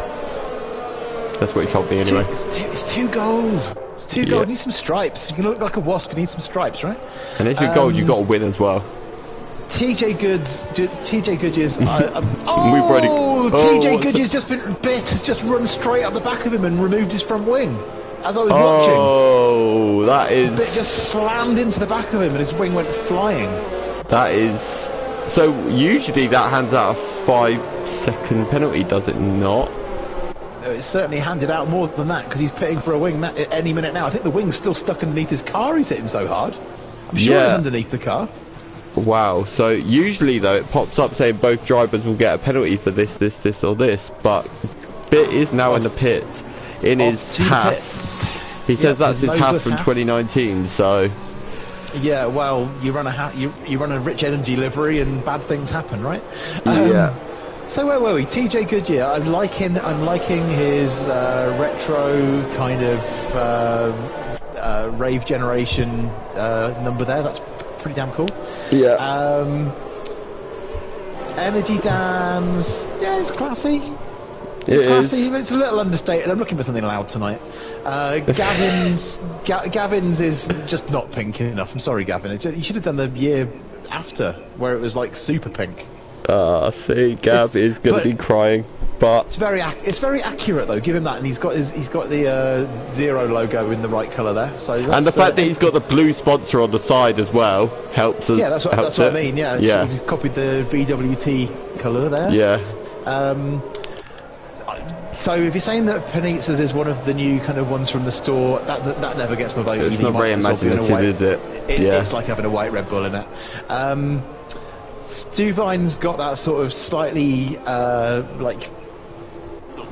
That's what he told me anyway. It's too gold. It's too gold. Need some stripes. You can look like a wasp. You need some stripes, right? And if you're gold, you've got to win as well. TJ Goodyear's. TJ Goodyear's just been bit. Has just run straight up the back of him and removed his front wing. As I was watching. Oh, that is. Bit just slammed into the back of him and his wing went flying. That is. So usually that hands out a 5-second penalty, does it not? It's certainly handed out more than that because he's pitting for a wing at any minute now. I think the wing's still stuck underneath his car. He's hit him so hard. I'm sure it's underneath the car. Wow. So usually though it pops up saying both drivers will get a penalty for this, or this, but Bit is now in the pit in his Haas. He says that's his Haas from 2019. So. Yeah, well, you run a Rich Energy livery and bad things happen, right? So where were we? TJ Goodyear. I'm liking his retro kind of rave generation number there. That's pretty damn cool. Yeah. Energy Dan's. Yeah, it's classy. It's classy. It's a little understated. I'm looking for something loud tonight. Gavin's is just not pink enough. I'm sorry, Gavin. You should have done the year after where it was like super pink. See, Gav is going to be crying, but it's very accurate though. Give him that, and he's got the Zero logo in the right colour there. So and the fact that he's got the blue sponsor on the side as well helps us. Yeah, that's what I mean. Yeah, so he's copied the BWT colour there. Yeah. So if you're saying that Panitzas is one of the new kind of ones from the store, that never gets my vote. It's not very imaginative, is it? It's like having a white Red Bull in it. Stuvine's got that sort of slightly like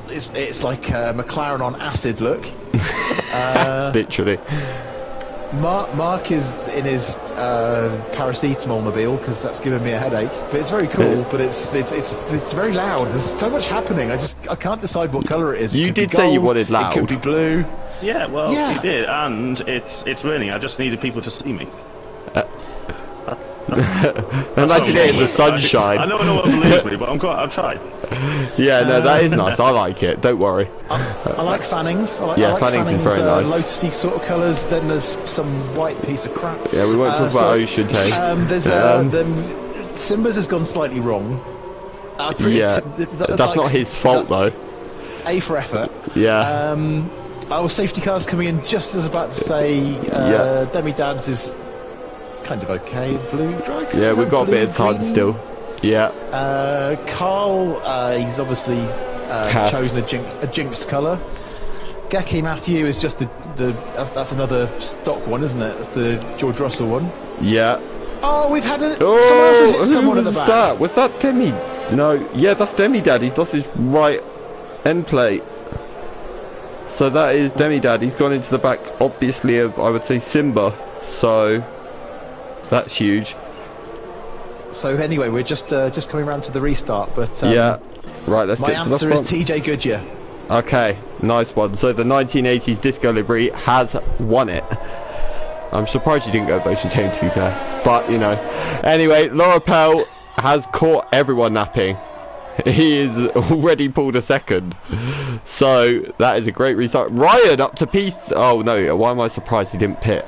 it's like McLaren on acid look. Literally. Mark is in his paracetamol mobile because that's giving me a headache. But it's very cool. But it's very loud. There's so much happening. I can't decide what colour it is. You did say you wanted loud. It could be blue. Yeah, well, you did, and it's raining. I just needed people to see me. Imagine it in the sunshine. I know no one believes me, but I'll try. Yeah, no, that is nice. I like it. Don't worry. I like Fannings. I like Fannings is very nice. Lotusy sort of colours. Then there's some white piece of crap. Yeah, we won't talk about Ocean Tank. Simba's has gone slightly wrong. That's not his fault though. A for effort. Yeah. Safety car's coming in just as about to say Demi Dad's is kind of okay. Blue drag. Yeah, we've got a bit of time still. Yeah. Carl, he's obviously chosen a jinxed colour. Geki Matthew is just that's another stock one, isn't it? That's the George Russell one. Yeah. Oh, we've had someone else has hit someone at the back. That? Was that Demi? No. Yeah, that's Demi Dad. He's lost his right end plate. So that is Demi Dad. He's gone into the back, obviously, of, I would say, Simba. So that's huge. So anyway, we're just coming around to the restart, but yeah, right. Let's get to the front. My answer is TJ Goodyear. Okay, nice one. So the 1980s disco livery has won it. I'm surprised you didn't go Ocean Tame, to be fair, but you know. Anyway, Laura Pell has caught everyone napping. He is already pulled a second, so that is a great restart. Ryan up to P. Oh no, why am I surprised he didn't pit?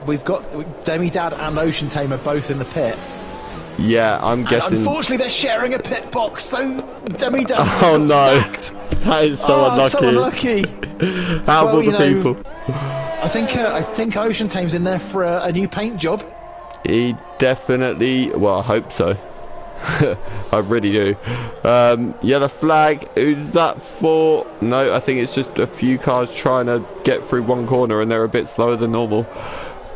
We've got Demi Dad and Ocean Tamer both in the pit. Yeah, I'm guessing. Unfortunately, they're sharing a pit box, so Demi Dad's just Oh got no, stacked. that is so unlucky. So unlucky. How Well, will the you know, people? I think Ocean Tame's in there for a new paint job. He definitely. Well, I hope so. I really do. Yellow flag. Who's that for? No, I think it's just a few cars trying to get through one corner, and they're a bit slower than normal.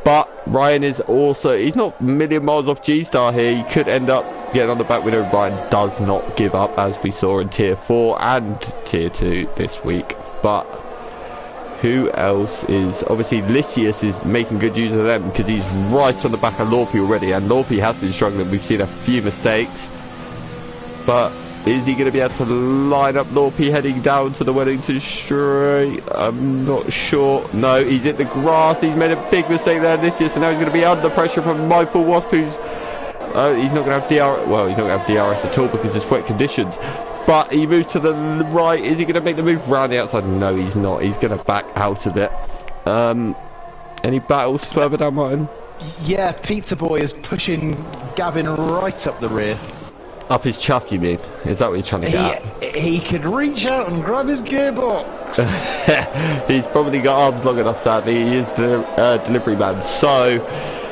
But Ryan is also, he's not a million miles off G-Star here. He could end up getting on the back window. Ryan does not give up, as we saw in Tier 4 and Tier 2 this week. But who else is, obviously Lysius is making good use of them because he's right on the back of Lorpy already, and Lorpy has been struggling. We've seen a few mistakes. But is he going to be able to line up Lorpy heading down to the Wellington Straight? I'm not sure. No, he's hit the grass. He's made a big mistake there, Lysius, and now he's going to be under pressure from Mindful Wasp, who's... he's not going to have DRS. Well, he's not going to have DRS at all because it's wet conditions. But he moves to the right. Is he going to make the move round the outside? No, he's not. He's going to back out of it. Any battles further down, Martin? Yeah, Pizza Boy is pushing Gavin right up the rear. Up his chuff, you mean? Is that what you're trying to get at? He could reach out and grab his gearbox. He's probably got arms long enough, sadly. He is the delivery man. So...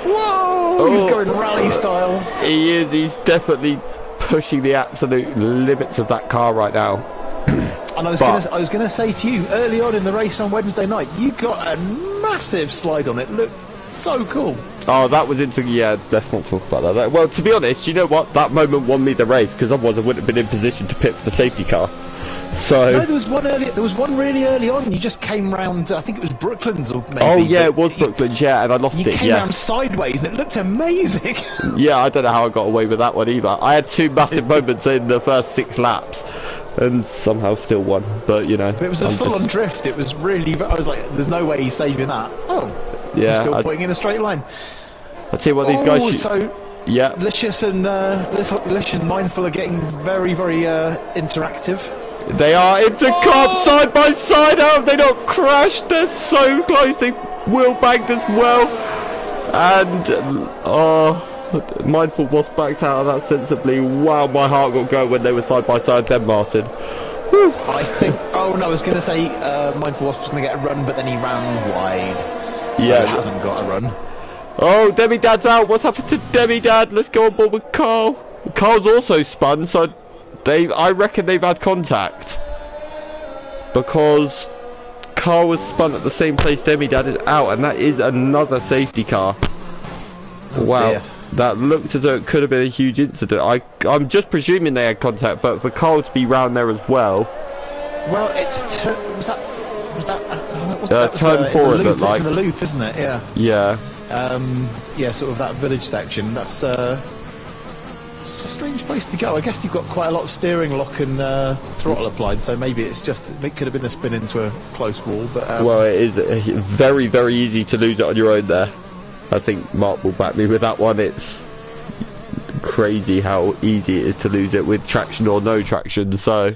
Whoa! He's going rally style. He is. He's definitely pushing the absolute limits of that car right now. And I was gonna say to you, early on in the race on Wednesday night, you got a massive slide on it. Looked so cool. Oh, that was into... Yeah, let's not talk about that. Well, to be honest, you know what? That moment won me the race, because otherwise I wouldn't have been in position to pit for the safety car. So... No, there was one really early on. You just came round, I think it was Brooklands, or maybe. Oh, yeah, it was Brooklands, yeah, and I lost it, You came round sideways, and it looked amazing. Yeah, I don't know how I got away with that one either. I had two massive moments in the first 6 laps, and somehow still won, but, you know... But it was a full-on drift. It was really... I was like, there's no way he's saving that. Oh, yeah, he's still putting in a straight line. I'll tell you what, these guys... So, yeah. Licious and Mindful are getting very, very interactive. They are into cops side by side. How have they not crashed? They're so close. They wheel banked as well. And Mindful was backed out of that sensibly. Wow, my heart got going when they were side by side then, Martin. Whew. I think... Oh, no, I was going to say Mindful Wasp was going to get a run, but then he ran wide. So yeah, he hasn't got a run. Oh, Demi Dad's out. What's happened to Demi Dad? Let's go on board with Carl. Carl's also spun, so I reckon they've had contact. Because Carl was spun at the same place Demi Dad is out, and that is another safety car. Oh, wow. dear. That looked as though it could have been a huge incident. I'm just presuming they had contact, but for Carl to be round there as well. Well, it's... turn 4 it looked like. It's in the loop, isn't it? Yeah. Yeah. Yeah, sort of that village section. That's it's a strange place to go. I guess you've got quite a lot of steering lock and throttle applied, so maybe it could have been a spin into a close wall. But well, it is very, very easy to lose it on your own there. I think Mark will back me with that one. It's crazy how easy it is to lose it with traction or no traction. So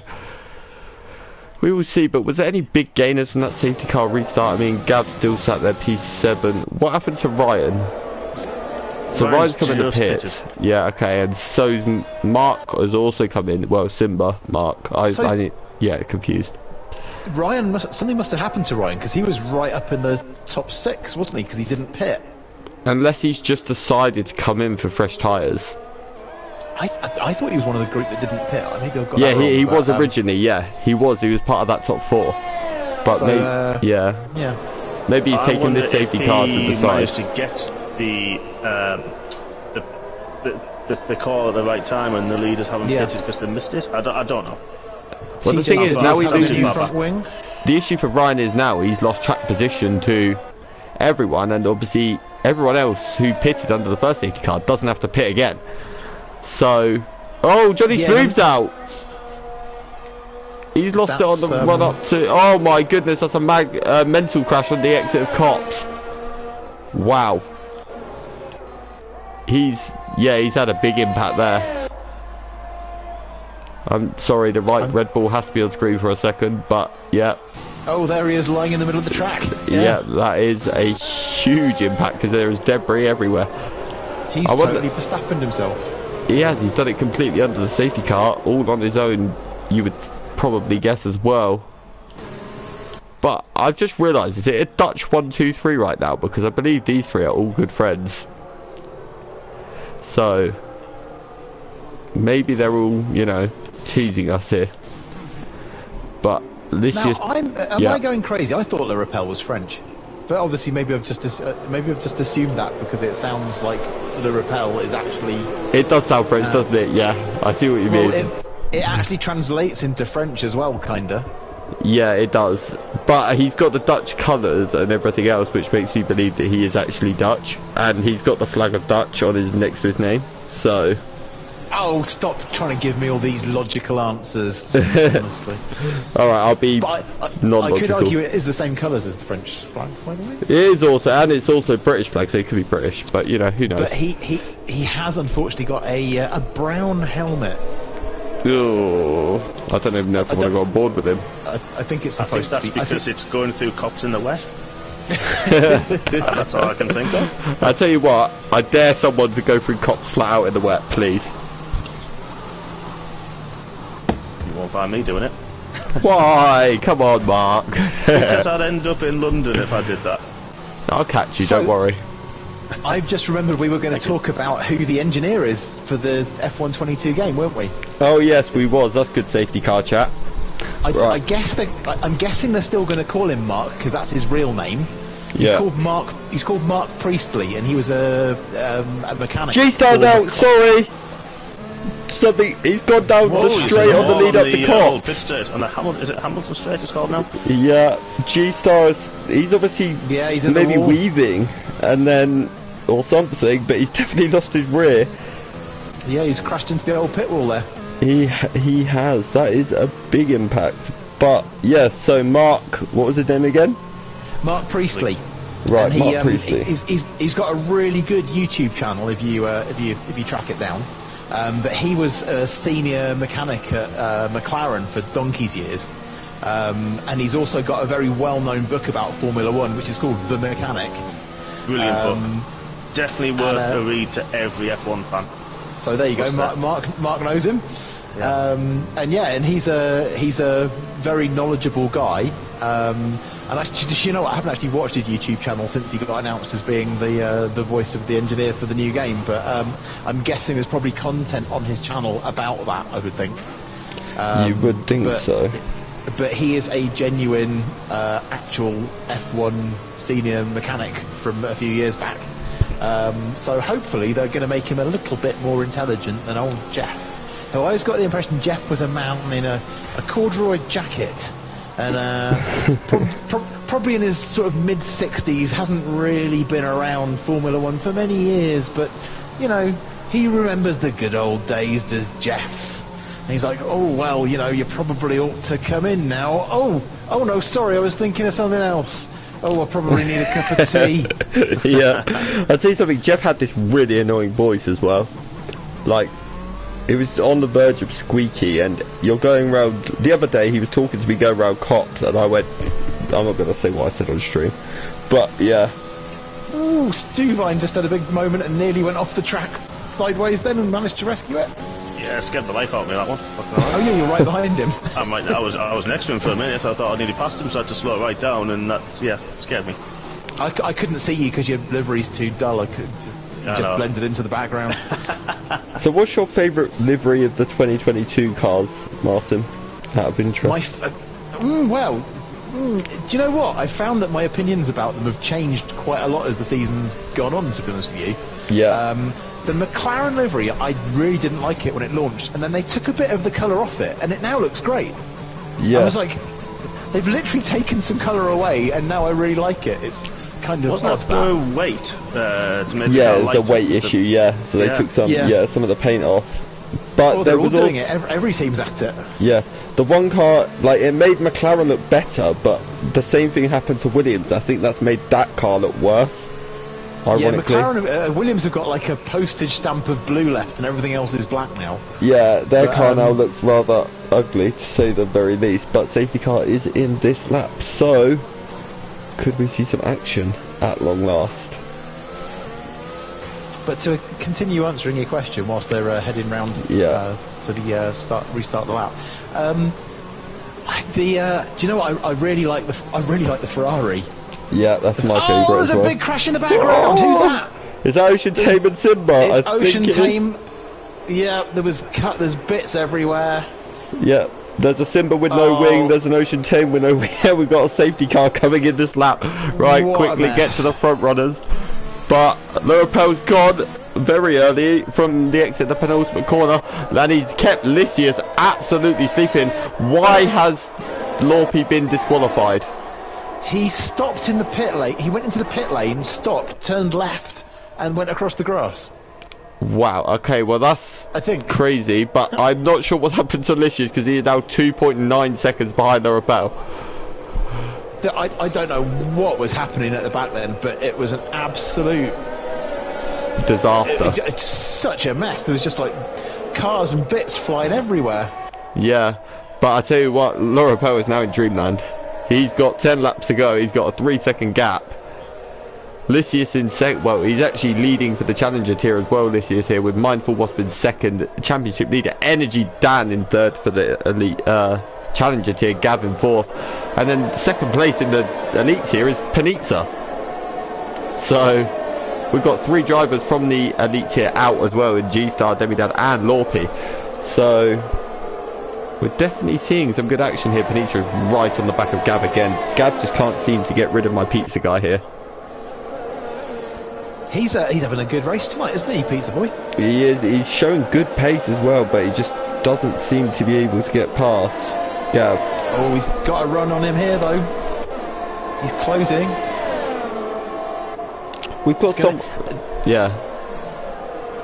we will see. But was there any big gainers from that safety car restart? I mean, Gav still sat there P7. What happened to Ryan? So Ryan's come in the pit. Pitted. Yeah, okay, and so Mark has also come in. Well, Simba, Mark. Yeah, confused. Ryan, something must have happened to Ryan because he was right up in the top 6, wasn't he? Because he didn't pit. Unless he's just decided to come in for fresh tyres. I thought he was one of the group that didn't pit. Maybe I've got yeah, that wrong, he was originally. Yeah, he was part of that top 4. But so, maybe, yeah, maybe he's taking this safety car to decide. He managed to get the call at the right time, and the leaders haven't pitted because they missed it. I don't know. Well, the thing is, now he loses front wing. The issue for Ryan is now he's lost track position to everyone, and obviously everyone else who pitted under the first safety car doesn't have to pit again. So, Johnny Sloob's out. He's lost it on the run up to... Oh my goodness, that's a mental crash on the exit of Cops. Wow. He's had a big impact there. I'm sorry, the right Red Bull has to be on screen for a second, but yeah. Oh, there he is lying in the middle of the track. Yeah, that is a huge impact because there is debris everywhere. He's totally Verstappened himself. He has. He's done it completely under the safety car, all on his own. You would probably guess as well. But I've just realised, is it a Dutch 1, 2, 3 right now? Because I believe these three are all good friends. So maybe they're all, you know, teasing us here. But this now, is. Am I going crazy? I thought Le Rappel was French. But obviously, maybe I've just assumed that because it sounds like Le Rappel is actually. It does sound French, doesn't it? Yeah, I see what you mean. It actually translates into French as well, kinda. Yeah, it does. But he's got the Dutch colours and everything else, which makes me believe that he is actually Dutch. And he's got the flag of Dutch on his next to his name. So. Oh, stop trying to give me all these logical answers. Honestly. All right, I'll be non-logical. I could argue it is the same colours as the French flag, by the way. It is also, and it's also British flag, so it could be British. But you know, who knows? But he has unfortunately got a brown helmet. Oh, I don't even know if I want to go on board with him. I think it's I think supposed that's to be. because it's going through cops in the wet. That's all I can think of. I tell you what, I dare someone to go through cops flat out in the wet, please. You won't find me doing it. Why? Come on, Mark. Because I'd end up in London if I did that. I'll catch you, don't worry. I've just remembered we were going to talk about who the engineer is for the F122 game, weren't we? Oh yes, we was. That's good safety car chat. I guess I'm guessing they're still going to call him Mark because that's his real name. He's called Mark. He's called Mark Priestley, and he was a mechanic. G-Star's out. Sorry. Something. He's gone down the straight on the lead up to Cops. Pit straight on the is it Hamilton Straight? It's called now. Yeah, G-Star's. He's obviously he's in maybe the wall. weaving, and then or something, but he's definitely lost his rear. Yeah, he's crashed into the old pit wall there. He has. That is a big impact. But yes, so Mark, what was his name again? Mark Priestley. Right, and Mark Priestley. He's got a really good YouTube channel if you track it down. But he was a senior mechanic at McLaren for donkey's years. And he's also got a very well-known book about Formula One, which is called The Mechanic. Brilliant book. Definitely worth a read to every F1 fan. So there you go. Mark knows him. Yeah. And he's a very knowledgeable guy. And actually, you know what? I haven't actually watched his YouTube channel since he got announced as being the voice of the engineer for the new game. But I'm guessing there's probably content on his channel about that. I would think. You would think so. But he is a genuine, actual F1 senior mechanic from a few years back. So hopefully they're going to make him a little bit more intelligent than old Jeff. Who I always got the impression Jeff was a man in a corduroy jacket. And probably in his sort of mid-60s, hasn't really been around Formula One for many years, but, you know, he remembers the good old days, does Jeff. And he's like, oh, well, you know, you probably ought to come in now. Oh no, sorry, I was thinking of something else. Oh, I probably need a cup of tea. Yeah. I'll tell you something, Jeff had this really annoying voice as well. Like, it was on the verge of squeaky, and you're going round. The other day he was talking to me going round cops, and I went, I'm not going to say what I said on stream, but yeah. Ooh, Stuvine just had a big moment and nearly went off the track sideways then and managed to rescue it. Yeah, it scared the life out of me, that one. Oh yeah, you're right behind him. I'm right now. I was next to him for a minute, so I thought I nearly passed him, so I had to slow it right down, and that scared me. I couldn't see you because your livery's too dull. I could just blended into the background. So what's your favourite livery of the 2022 cars, Martin? Out of interest. Do you know what? I found that my opinions about them have changed quite a lot as the season's gone on, to be honest with you. Yeah. The McLaren livery, I really didn't like it when it launched, and then they took a bit of the colour off it, and it now looks great. Yeah. I was like, they've literally taken some colour away, and now I really like it. It's kind of wasn't that the weight to make it's a weight issue. Yeah, so they took some of the paint off. But they're all doing it. Every team's at it. Yeah, the one car, like, it made McLaren look better, but the same thing happened to Williams. I think that's made that car look worse. Ironically. Yeah, McLaren, Williams have got like a postage stamp of blue left, and everything else is black now. Yeah, their car now looks rather ugly, to say the very least. But safety car is in this lap, so could we see some action at long last? But to continue answering your question whilst they're heading round to the restart the lap. Do you know what? I really like the Ferrari. Yeah, that's my favourite. Oh, there's a big crash in the background. Who's that? Is that Ocean Tame and Simba? It's Ocean Tame. Yeah, there's bits everywhere. Yeah, there's a Simba with no wing, there's an Ocean Tame with no wing. We've got a safety car coming in this lap. Right, quickly get to the front runners. But Lorapel's gone very early from the exit, the penultimate corner, and he's kept Lysias absolutely sleeping. Why has Lorpe been disqualified? He stopped in the pit lane. He went into the pit lane, stopped, turned left, and went across the grass. Wow, okay, well that's I think crazy, but I'm not sure what happened to Lysias because he is now 2.9 seconds behind Lorapel. I don't know what was happening at the back then, but it was an absolute disaster. It's such a mess. There was just like cars and bits flying everywhere. Yeah, but I tell you what, Lorapel is now in dreamland. He's got 10 laps to go. He's got a 3-second gap. Lysias in second. Well, he's actually leading for the challenger tier as well. Lysias here with Mindful Wasp in second, championship leader Energy Dan in third for the elite challenger tier, Gav in fourth, and then second place in the elite tier is Panizza. So we've got 3 drivers from the elite tier out as well in G-Star, Demidad and Lorpe. So we're definitely seeing some good action here. Panizza is right on the back of Gav again. Gav just can't seem to get rid of my pizza guy here. He's having a good race tonight, isn't he, Pizza Boy? He is. He's showing good pace as well, but he just doesn't seem to be able to get past Gav. Oh, he's got a run on him here, though. He's closing. We've got some... Yeah.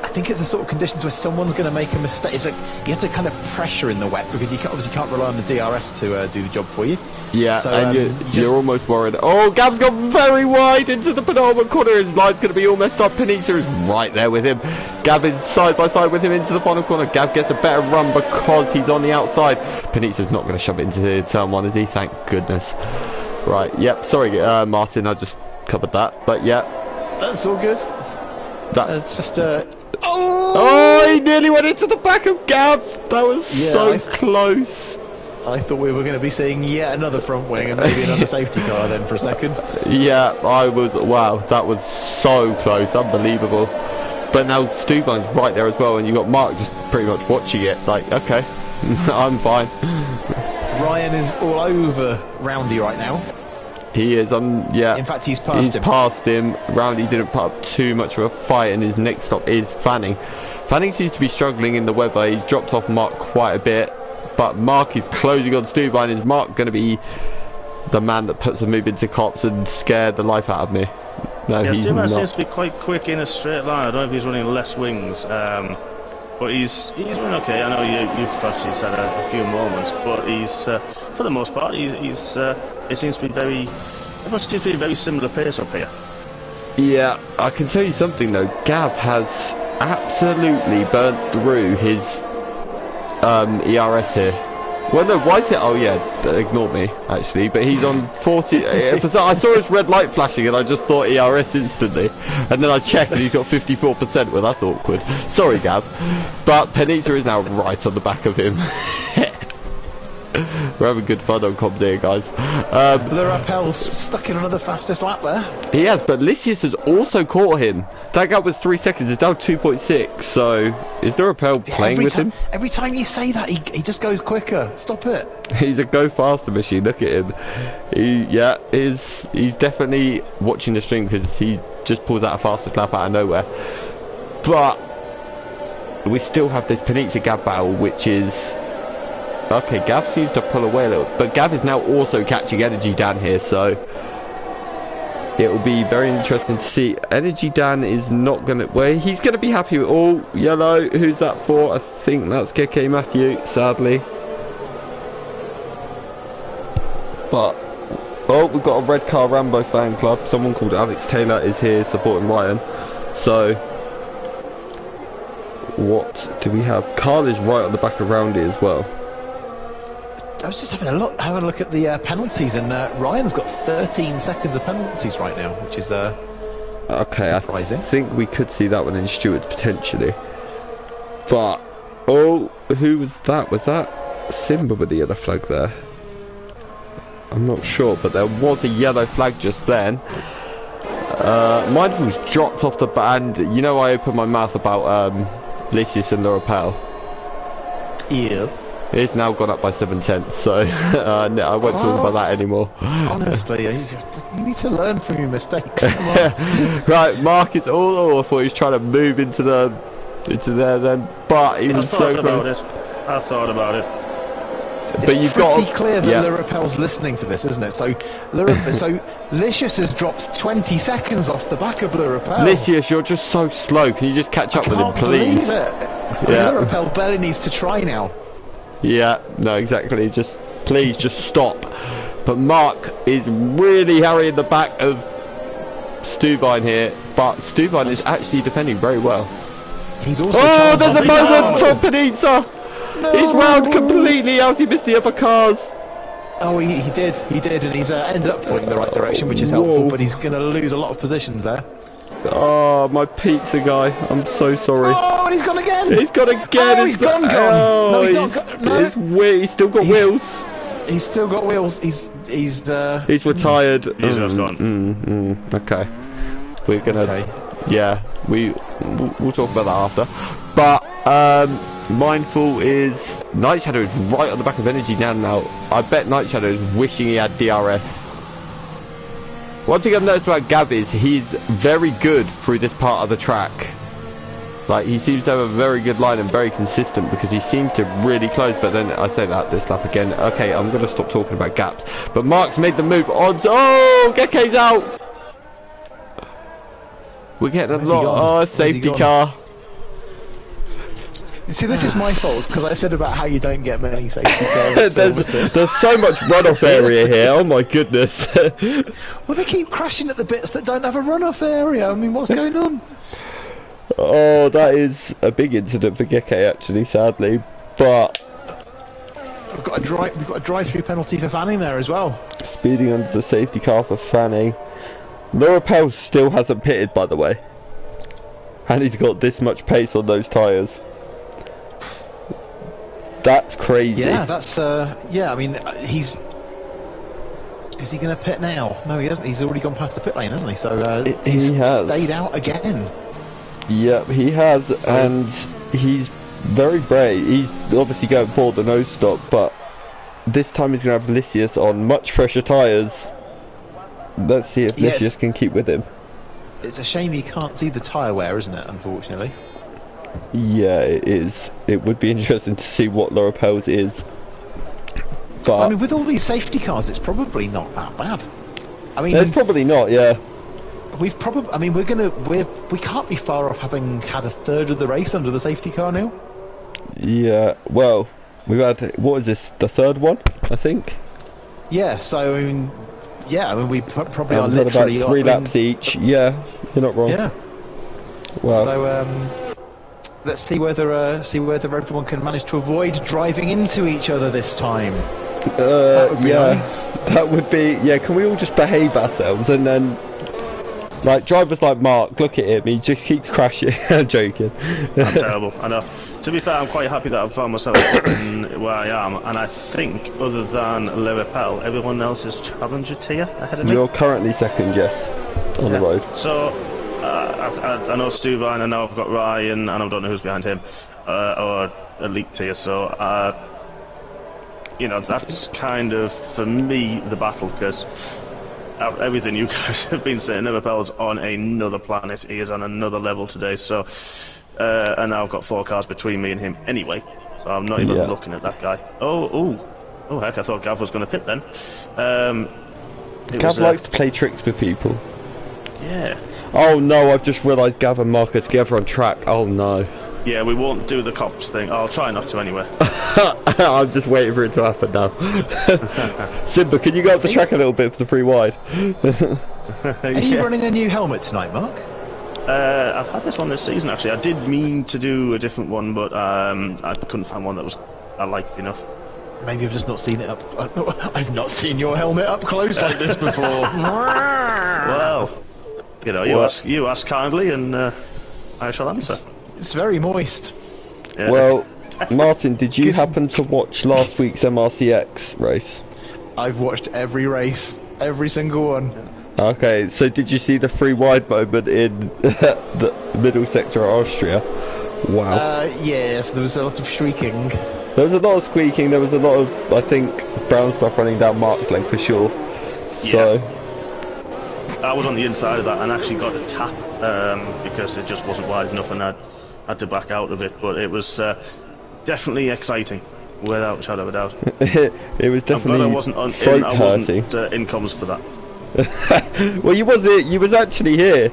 I think it's the sort of conditions where someone's going to make a mistake. It's like you have to kind of pressure in the wet because you obviously can't rely on the DRS to do the job for you. Yeah, so, and you're almost worried. Oh, Gav's gone very wide into the penultimate corner. His line's going to be all messed up. Panizza is right there with him. Gav is side by side with him into the final corner. Gav gets a better run because he's on the outside. Panizza's not going to shove it into turn one, is he? Thank goodness. Right, yep. Sorry, Martin, I just covered that. But yeah. That's all good. It's just... Oh, he nearly went into the back of Gav. That was so close. I thought we were going to be seeing yet another front wing and maybe another safety car then for a second. Yeah, I was. Wow, that was so close. Unbelievable. But now Stubine's right there as well, and you got Mark just pretty much watching it. Like, okay, I'm fine. Ryan is all over Roundy right now. He is. Yeah. In fact, he's passed him. Passed him. Roundy didn't put up too much of a fight, and his next stop is Fanning. Fanning seems to be struggling in the weather. He's dropped off Mark quite a bit, but Mark is closing on Stubine. Is Mark going to be the man that puts a move into cops and scare the life out of me? No, yeah, he's Stubine not. seems to be quite quick in a straight line. I don't know if he's running less wings, but he's running okay. I know you've actually said a few moments, but he's for the most part it seems to be everyone seems to be a very similar pace up here. Yeah, I can tell you something though. Gav has absolutely burnt through his ERS here. Well, no, why is it? Oh yeah, ignore me actually. But he's on 40. I saw his red light flashing and I just thought ERS instantly, and then I checked and he's got 54%. Well, that's awkward. Sorry, Gav. But Panizza is now right on the back of him. We're having good fun on comms here, guys. Lorapel's stuck in another fastest lap there. He has, but Lysias has also caught him. That gap was 3 seconds. It's now 2.6. So is Lorapel playing with him? Every time you say that, he just goes quicker. Stop it. He's a go faster machine. Look at him. He's definitely watching the string because he just pulls out a fastest lap out of nowhere. But we still have this Panizza Gav battle, which is. Okay, Gav seems to pull away a little, but Gav is now also catching Energy Dan here, so it will be very interesting to see. Energy Dan is not going to... Well, he's going to be happy with all yellow. Who's that for? I think that's KK Matthew, sadly. But, oh, we've got a Red Car Rambo fan club. Someone called Alex Taylor is here supporting Ryan. So, what do we have? Carl is right on the back of Roundy as well. I was just having a look at the penalties, and Ryan's got 13 seconds of penalties right now, which is Okay, Surprising. I think we could see that one in Stewards potentially. But, oh, who was that? Was that Simba with the yellow flag there? I'm not sure, but there was a yellow flag just then. Mindful's dropped off the band. You know, I opened my mouth about Lycius and Lorapel. Yes. It's now gone up by 7/10, so no, I won't talk about that anymore. Honestly, you need to learn from your mistakes. Come on. Right, Mark is all. I thought he was trying to move into there then, but he was so close. I thought about it. But you've got pretty clear that Lorapel's listening to this, isn't it? So, so Lycius has dropped 20 seconds off the back of Lorapel. Lycius, you're just so slow. Can you just catch up with him, please? I can't believe it. Lorapel barely needs to try now. Yeah, no, exactly. Just please, just stop. But Mark is really harrying the back of Stuvine here, but Stuvine is actually defending very well. He's also. Oh, there's a moment from Panizza. No. He's wound completely out. He missed the other cars. Oh, he did, and he's ended up pointing in the right direction, which is helpful. But he's going to lose a lot of positions there. Oh, my pizza guy. I'm so sorry. Oh, and he's gone again. He's gone again. Oh, he's gone. Oh, No, he's not gone. No. He's still got wheels. He's still got wheels. He's retired. He's just gone. Okay. We're gonna. Okay. Yeah. We'll talk about that after. But Mindful is Night Shadow is right on the back of Energy now. I bet Night Shadow is wishing he had DRS. One thing I've noticed about Gav is he's very good through this part of the track. Like, he seems to have a very good line and very consistent, because he seemed to really close. But then I say that this lap again. Okay, I'm going to stop talking about gaps. But Mark's made the move on. Oh, Geke's out. We're getting a lot. Oh, safety car. See, this is my fault, because I said about how you don't get many safety cars. there's so much runoff area here. Oh my goodness. Well, they keep crashing at the bits that don't have a runoff area. I mean, what's going on? Oh, that is a big incident for Geke, actually, sadly. But we've got a drive-through penalty for fanning there as well. Speeding under the safety car for fanning. Lorapel still hasn't pitted, by the way, and he's got this much pace on those tyres. That's crazy. Yeah, that's yeah. I mean, is he going to pit now? No, he hasn't. He's already gone past the pit lane, hasn't he? So he has stayed out again. Yep, he has, so, and he's very brave. He's obviously going for the nose stop, but this time he's going to have Lycius on much fresher tyres. Let's see if Lycius can keep with him. It's a shame you can't see the tyre wear, isn't it, unfortunately? Yeah, it is. It would be interesting to see what Lorapel's is. But I mean, with all these safety cars, it's probably not that bad. I mean, it's probably not. Yeah. We've probably. I mean, we can't be far off having had a third of the race under the safety car now. Yeah. Well, we've had, what is this? The third one, I think. Yeah. So I mean, yeah. I mean, we probably are literally about 3 laps each. Yeah, you're not wrong. Yeah. Well. So let's see whether everyone can manage to avoid driving into each other this time. That would be nice. That would be. Yeah. Can we all just behave ourselves and then? Like, drivers like Mark, look at him, he just keeps crashing. I'm joking. I'm terrible, I know. To be fair, I'm quite happy that I've found myself in where I am, and I think, other than Lorapel, everyone else is challenger tier ahead of me. You're currently second, yes, on the road. So, I know Stuvine, I know I've got Ryan, and I don't know who's behind him, or elite tier, so, you know, that's kind of, for me, the battle, because everything you guys have been saying, Lorapel's on another planet. He is on another level today. So, and now I've got 4 cars between me and him anyway. So I'm not even looking at that guy. Oh heck! I thought Gav was going to pit then. Gav likes to play tricks with people. Yeah. Oh no! I've just realised Gav and Mark are together on track. Oh no. Yeah, we won't do the cops thing. I'll try not to anyway. I'm just waiting for it to happen now. Simba, can you go up the track a little bit for the free wide? Are you running a new helmet tonight, Mark? I've had this one this season actually. I did mean to do a different one, but I couldn't find one that I liked enough. Maybe I've just not seen it up. I've not seen your helmet up close like this before. Well, You know, you ask kindly, and I shall answer. It's very moist. Yeah. Well, Martin, did you happen to watch last week's MRC-X race? I've watched every race, every single one. Okay, so did you see the free wide moment in the middle sector of Austria? Wow. Yes, there was a lot of shrieking. There was a lot of squeaking, there was a lot of, I think, brown stuff running down Mark's leg for sure. So... I was on the inside of that and actually got a tap because it just wasn't wide enough and I had to back out of it. But it was definitely exciting, without a shadow of a doubt. It was definitely I wasn't in comms for that. Well, you was actually here.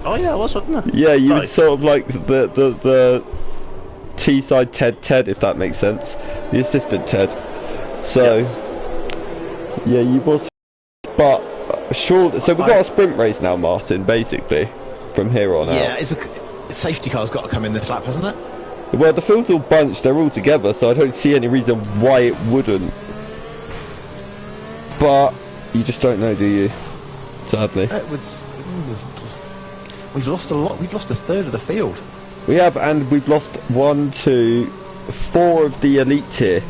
Oh yeah, I was, wasn't I? Yeah, you was sort of like the T-side Ted, if that makes sense. The assistant Ted. So, yeah, you was. But, sure, so we've got a sprint race now, Martin, basically, from here on out. Yeah, the safety car's got to come in this lap, hasn't it? Well, the field's all bunched, they're all together, so I don't see any reason why it wouldn't. But, you just don't know, do you? Sadly. We've lost a lot, we've lost a third of the field. We have, and we've lost 1, 2, 4 of the elite tier.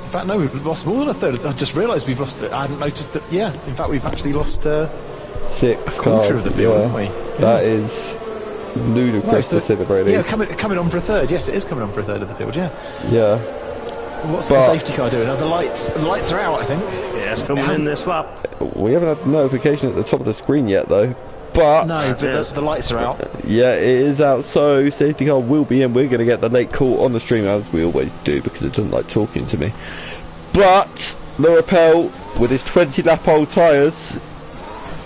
In fact, no, we've lost more than a third. I just realised we've lost. I hadn't noticed that. Yeah, in fact, we've actually lost 6 a quarter of the field, haven't we? That is ludicrous to say the very least. Yeah, coming on for a third. Yes, it is coming on for a third of the field. Yeah. Yeah. What's the safety car doing? The lights are out, I think. Yeah, it's coming in this lap. We haven't had notification at the top of the screen yet, though. But no, the lights are out. Yeah, it is out. So safety car will be in. We're going to get the late call on the stream, as we always do, because it doesn't like talking to me. But Lorapel, with his 20-lap-old tyres,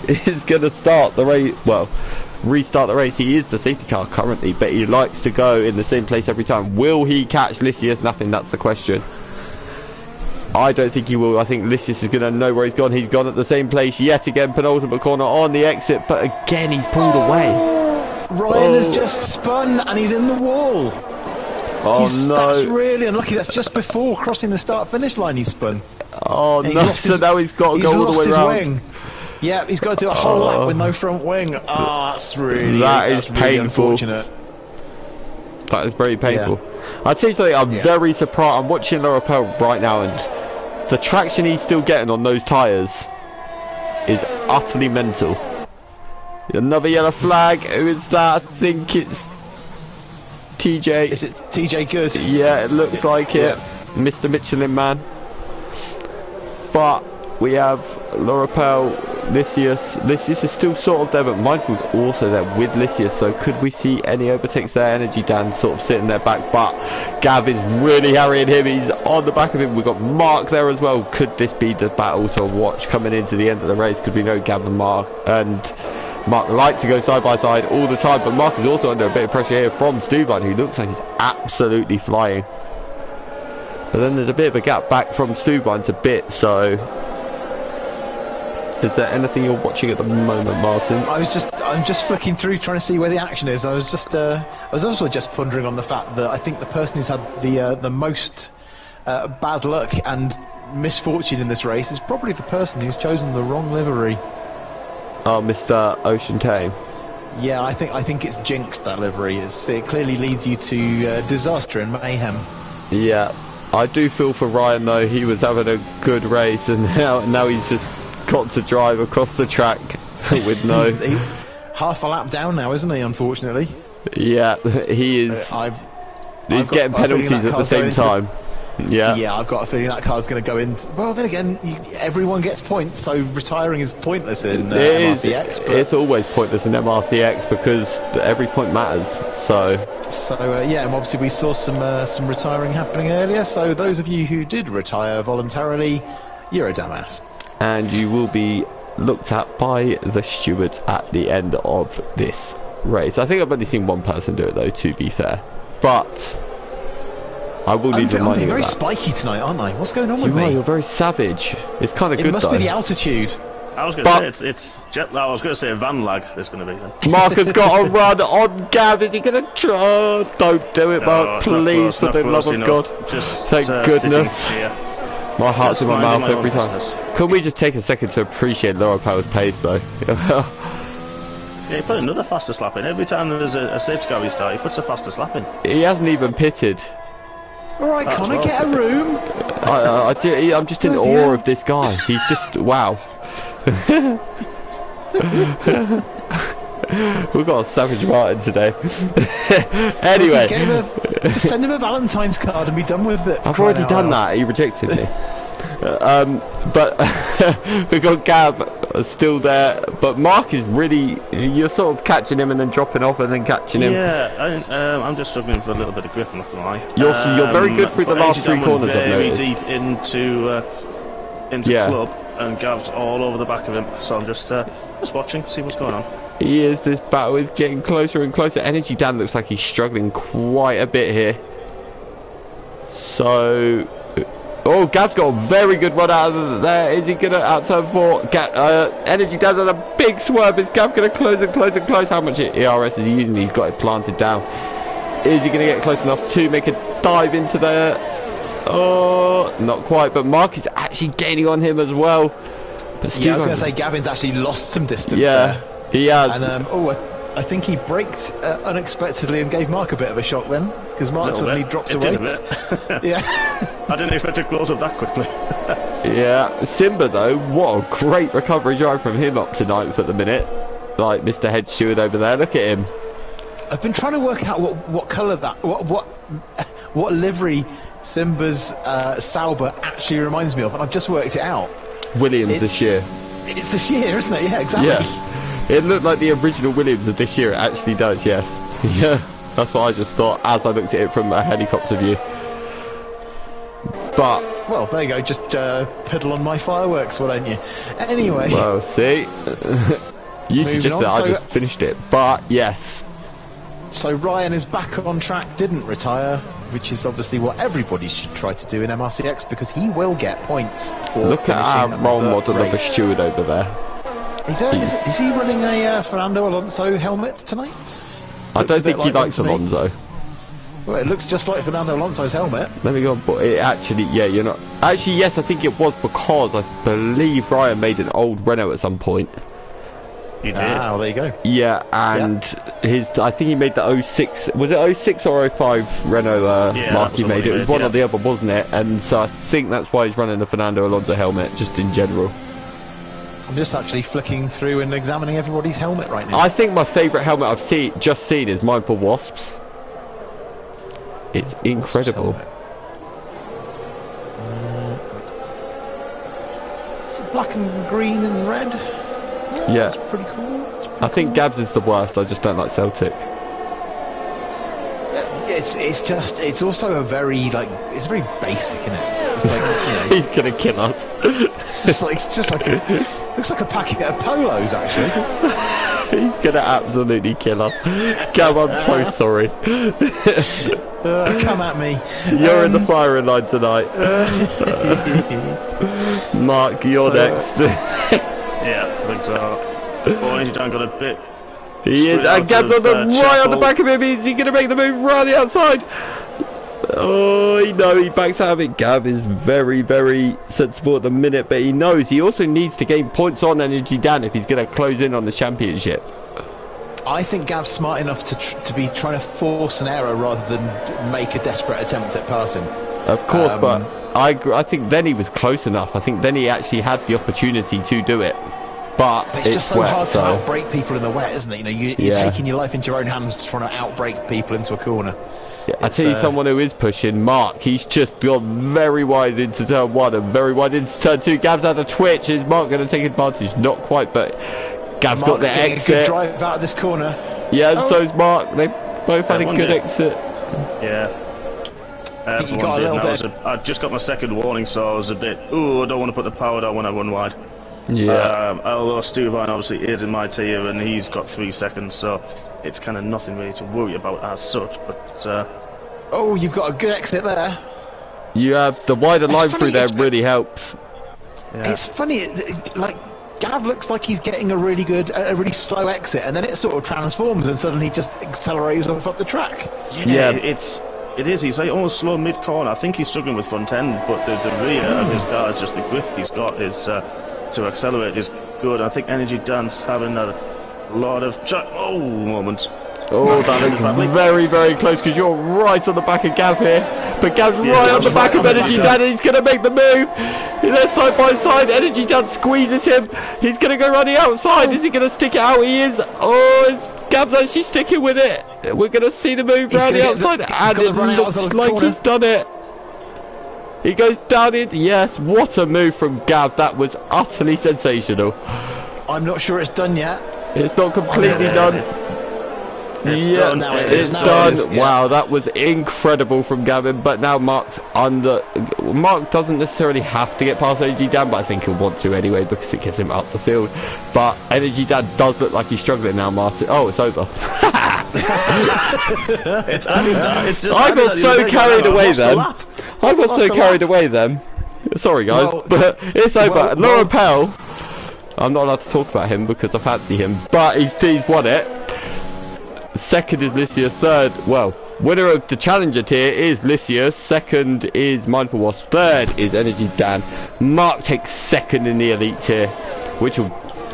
is going to start the race. Well, restart the race. He is the safety car currently, but he likes to go in the same place every time. Will he catch Lysias? Nothing. That's the question. I don't think he will. I think Lysias is going to know where he's gone. He's gone at the same place yet again. Penultimate corner on the exit, but again he pulled away. Ryan has just spun and he's in the wall. Oh no! That's really unlucky. That's just before crossing the start-finish line. He spun. Oh no! So now he's got to go all the way around. Wing. Yeah, he's got to do a whole lap with no front wing. Oh, that's really painful. Really unfortunate. That is very painful. Yeah. I'll tell you something. I'm very surprised. I'm watching Lorapel right now, and the traction he's still getting on those tyres is utterly mental. Another yellow flag. Who is that? I think it's TJ. Is it TJ Good? Yeah, it looks like it. Mr. Michelin Man. But we have Lorapel, Lysias. Lysias is still sort of there, but Michael's also there with Lysias. So could we see any overtakes there? Energy Dan sort of sitting there back, but Gav is really harrying him. He's on the back of him. We've got Mark there as well. Could this be the battle to watch coming into the end of the race? Because we know Gav and Mark like to go side by side all the time, but Mark is also under a bit of pressure here from Stuban, who looks like he's absolutely flying. But then there's a bit of a gap back from Stuban to Bit, so is there anything you're watching at the moment, Martin? I'm just flicking through trying to see where the action is. I was also just pondering on the fact that I think the person who's had the most bad luck and misfortune in this race is probably the person who's chosen the wrong livery. Oh, Mr. Ocean Tame. Yeah, I think it's jinxed, that livery. It clearly leads you to disaster and mayhem. Yeah, I do feel for Ryan though. He was having a good race, and now he's just got to drive across the track with no... half a lap down now, isn't he, unfortunately? Yeah, he is. He's getting penalties at the same time. Yeah, I've got a feeling that car's going to go in. Well, then again, everyone gets points, so retiring is pointless in MRC-X. It's always pointless in MRC-X because every point matters. So yeah, and obviously we saw some retiring happening earlier. So those of you who did retire voluntarily, you're a dumbass. And you will be looked at by the stewards at the end of this race. I think I've only seen one person do it though, to be fair. But I will need reminding of that. I'm very spiky tonight, aren't I? What's going on with me? You're very savage. It's kind of good though. It must be the altitude. I was going to say it's jet lag. I was going to say van lag. There's going to be then. Mark has got a run on Gav. Is he going to try? Don't do it, Mark. Please, for the love of God. Just thank goodness. My heart's in my mouth every time. Can we just take a second to appreciate Lorapel's pace though? Yeah, he put another faster slap in. Every time there's a safety car restart, he puts a faster slap in. He hasn't even pitted. Alright, Connor, get a room. I'm just in awe of this guy. He's just, wow. We've got a Savage Martin today. Anyway. Just send him a Valentine's card and be done with it. I've already done that. He rejected me. But we've got Gab still there, but Mark is really, you're sort of catching him and then dropping off and then catching him. Yeah, I'm just struggling for a little bit of grip, I'm not gonna lie. You're very good through the last three corners, I've very noticed. deep into club, and Gav's all over the back of him, so I'm just watching, see what's going on. He is, this battle is getting closer and closer. Energy Dan looks like he's struggling quite a bit here. So, oh, Gav's got a very good run out of there. Is he going to out-turn 4? Energy Dan's on a big swerve. Is Gav going to close and close and close? How much ERS is he using? He's got it planted down. Is he going to get close enough to make a dive into there? Oh, not quite, but Mark is actually gaining on him as well. But yeah, I was going to say, Gavin's actually lost some distance there. He has. And I think he braked unexpectedly and gave Mark a bit of a shock then, because Mark suddenly dropped away. Did a bit. Yeah. I didn't expect to close up that quickly. Yeah, Simba though, what a great recovery drive from him up to 9th at the minute. Like Mr. Head Steward over there, look at him. I've been trying to work out what colour that, what livery Simba's Sauber actually reminds me of, and I've just worked it out. Williams this year. It's this year, isn't it? Yeah, exactly. Yeah. It looked like the original Williams of this year. It actually does, yes. Yeah, that's what I just thought as I looked at it from a helicopter view. But well, there you go. Just pedal on my fireworks, why don't you? Anyway. Well, see, you suggested I just finished it, but yes. So Ryan is back on track. Didn't retire, which is obviously what everybody should try to do in MRC-X because he will get points. For look at our role model of a steward over there. Is he running a Fernando Alonso helmet tonight? I don't think he likes Alonso. Well, it looks just like Fernando Alonso's helmet. Let me go on, but it actually, yeah, you're not. Actually, yes, I think it was because I believe Ryan made an old Renault at some point. He did. Ah, well, there you go. Yeah, and I think he made the 06, was it 06 or 05 Renault mark he made? It was one or the other, wasn't it? And so I think that's why he's running the Fernando Alonso helmet, just in general. I'm just actually flicking through and examining everybody's helmet right now. I think my favourite helmet I've just seen is Mindful Wasps. It's incredible. It's black and green and red. Yeah. That's pretty cool. I think Gabs is the worst, I just don't like Celtic. It's also a very, it's very basic, isn't it? It's like, he's gonna kill us. It's just like looks like a packet of polos, actually. He's gonna absolutely kill us. Gab, I'm so sorry. Come at me. You're in the firing line tonight. Mark, you're next. Yeah, I think so. Oh, he's done got a bit. He is, and Gab's on the right on the back of him. Is he going to make the move right on the outside? Oh, he backs out of it. Gab is very, very sensible at the minute, but he knows he also needs to gain points on Energy Dan if he's going to close in on the championship. I think Gab's smart enough to be trying to force an error rather than make a desperate attempt at passing. Of course, but I think then he was close enough. I think then he actually had the opportunity to do it. But it's just so hard to outbrake people in the wet, isn't it? You're taking your life into your own hands trying to outbrake people into a corner. Yeah, I tell you someone who is pushing, Mark. He's just gone very wide into turn 1 and very wide into turn 2. Gab's had a twitch. Is Mark going to take advantage? Not quite, but Gab's got the exit. A good drive out of this corner. Yeah, and so's Mark. They both had a good exit. Yeah. I just got my second warning, so I was a bit, I don't want to put the power down when I run wide. Yeah. Although Stuvine obviously is in my tier and he's got 3 seconds, so it's kind of nothing really to worry about as such. But you've got a good exit there. You have the wider line through there really helps. Yeah. It's funny, Gav looks like he's getting a really slow exit, and then it sort of transforms and suddenly just accelerates off up the track. Yeah. It is. He's almost slow mid corner. I think he's struggling with front end, but the rear of his car is just the grip he's got is. To accelerate is good. I think Energy Dan's having a A lot of moments. Oh, that looks very, very close because you're right on the back of Gav here. But Gav's right on the back of Energy Dan, and he's going to make the move. They're side by side. Energy Dan squeezes him. He's going to go running outside. Is he going to stick it out? He is. Gav's actually sticking with it. We're going to see the move round the outside, and it looks like he's done it. He goes down it. Yes, what a move from Gav. That was utterly sensational. I'm not sure it's done yet. It's not completely done. It's done. It's done. Yeah. Wow, that was incredible from Gavin. But now Mark's under. Mark doesn't necessarily have to get past Energy Dan, but I think he'll want to anyway because it gets him up the field. But Energy Dan does look like he's struggling now, Martin. Oh, it's over. I got so carried away then. I got so carried away then. Sorry, guys, but it's over. Laura Pell. I'm not allowed to talk about him because I fancy him, but he's won it. Second is Lycia. Third, winner of the Challenger tier is Lycia. Second is Mindful Wasp. Third is Energy Dan. Mark takes second in the Elite tier, which will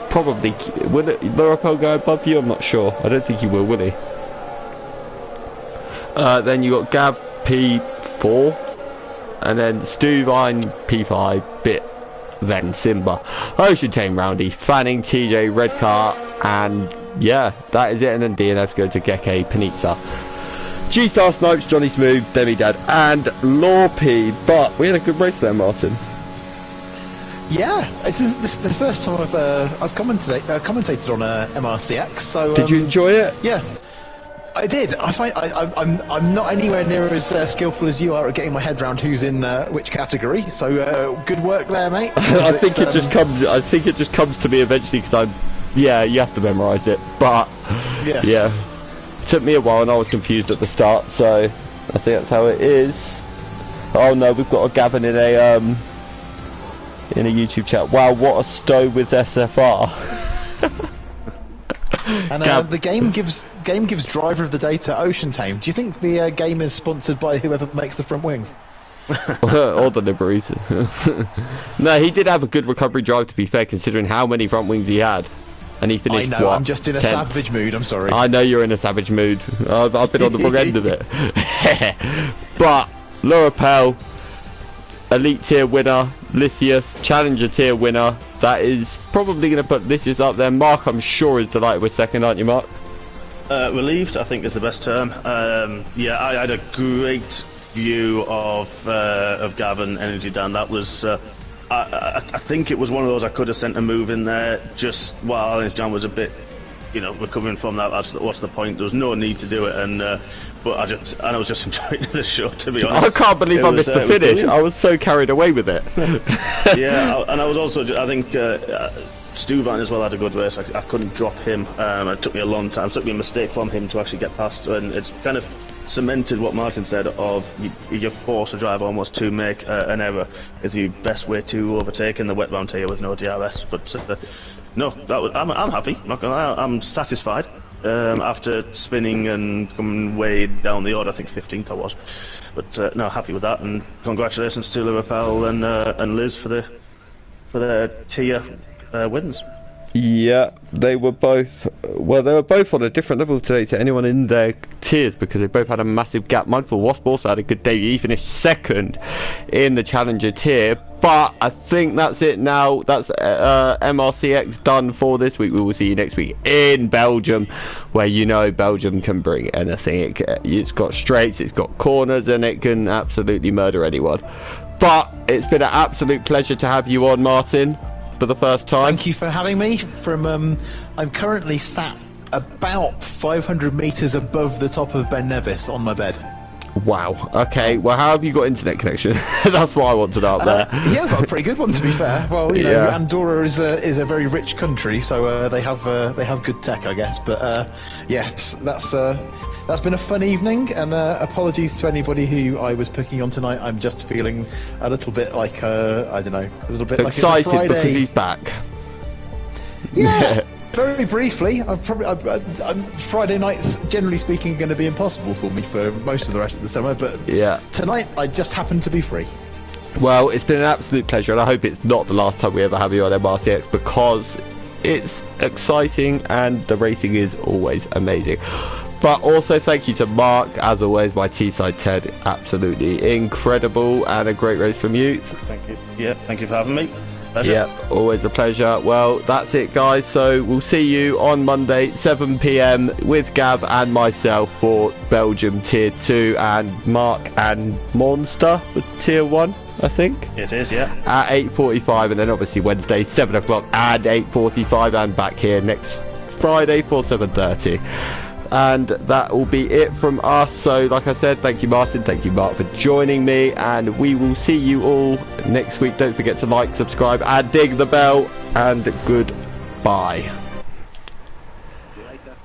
probably... Will Lorapel go above you? I'm not sure. I don't think he will he? Then you got Gav P4, and then Stuvine P5, Bit, then Simba. Ocean Tame Roundy, Fanning, TJ, Redcar, and... yeah, that is it, and then DNFs go to Geke, Panizza, G-Star, Snipes, Johnny Smooth, Demidad, and Lorpy. But we had a good race there, Martin. Yeah, this is the first time I've commentated on MRC-X. So did you enjoy it? Yeah, I did. I'm not anywhere near as skillful as you are at getting my head around who's in which category. So good work there, mate. I think it just comes. I think it just comes to me eventually because yeah, you have to memorise it, but yes. Yeah, it took me a while and I was confused at the start, so I think that's how it is. Oh no, we've got a Gavin in a YouTube chat. Wow, what a stow with SFR. And the game gives driver of the day to Ocean Tame. Do you think the game is sponsored by whoever makes the front wings? Or the liveries. No, he did have a good recovery drive, to be fair, considering how many front wings he had. And he finished, I know, I'm just in a 10th. Savage mood, I'm sorry. I know you're in a savage mood. I've been on the wrong end of it. But Laura Pell, Elite tier winner, Lycius, Challenger tier winner. That is probably going to put Lycius up there. Mark, I'm sure, is delighted with second, aren't you, Mark? Relieved, I think, is the best term. Yeah, I had a great view of Gavin, Energy Dan. That was... I think it was one of those I could have sent a move in there just while Energy Dan was a bit, recovering from that. What's the point? There was no need to do it, but I was just enjoying the show, to be honest. I can't believe I missed the finish. I was so carried away with it. Yeah, and I was also, I think Stuvine as well had a good race. I couldn't drop him. It took me a long time. It took me a mistake from him to actually get past, and it's kind of cemented what Martin said of you're forced to drive almost to make an error is the best way to overtake in the wet round here with no DRS. But no, I'm happy. I'm not gonna lie, I'm satisfied. After spinning and coming way down the order, I think 15th I was. But no, happy with that, and congratulations to Lorapel and Liz for their tier wins. Yeah, they were both on a different level today to anyone in their tiers because they both had a massive gap. Mindful Wasp also had a good debut. He finished second in the Challenger tier. But I think that's it now. That's MRC-X done for this week. We will see you next week in Belgium, where Belgium can bring anything. It's got straights, it's got corners, and it can absolutely murder anyone. But it's been an absolute pleasure to have you on, Martin, for the first time. Thank you for having me. I'm currently sat about 500 meters above the top of Ben Nevis on my bed. Wow. Okay. Well, how have you got internet connection? That's what I want to know up there. Yeah, I've got a pretty good one, to be fair. Well, Yeah. Andorra is a very rich country, so they have good tech, I guess. But yes, that's been a fun evening, and apologies to anybody who I was picking on tonight. I'm just feeling a little bit like I don't know, a little bit excited like it's a Friday. because he's back. Yeah. Very briefly, Friday nights, generally speaking, are going to be impossible for me for most of the rest of the summer, but Yeah. tonight I just happen to be free. Well, it's been an absolute pleasure, and I hope it's not the last time we ever have you on MRC-X, because it's exciting and the racing is always amazing. But also thank you to Mark, as always, my Teesside Ted, absolutely incredible, and a great race from you. Thank you. Yeah, thank you for having me. Pleasure. Yeah, always a pleasure. Well, that's it, guys. So we'll see you on Monday, 7 PM, with Gav and myself for Belgium Tier 2, and Mark and Monster for Tier 1, I think. It is, yeah. At 8:45, and then obviously Wednesday, 7 o'clock and 8:45, and back here next Friday for 7:30. And that will be it from us. So like I said, thank you Martin, thank you Mark for joining me, and we will see you all next week. Don't forget to like, subscribe and ding the bell, and goodbye. See you later.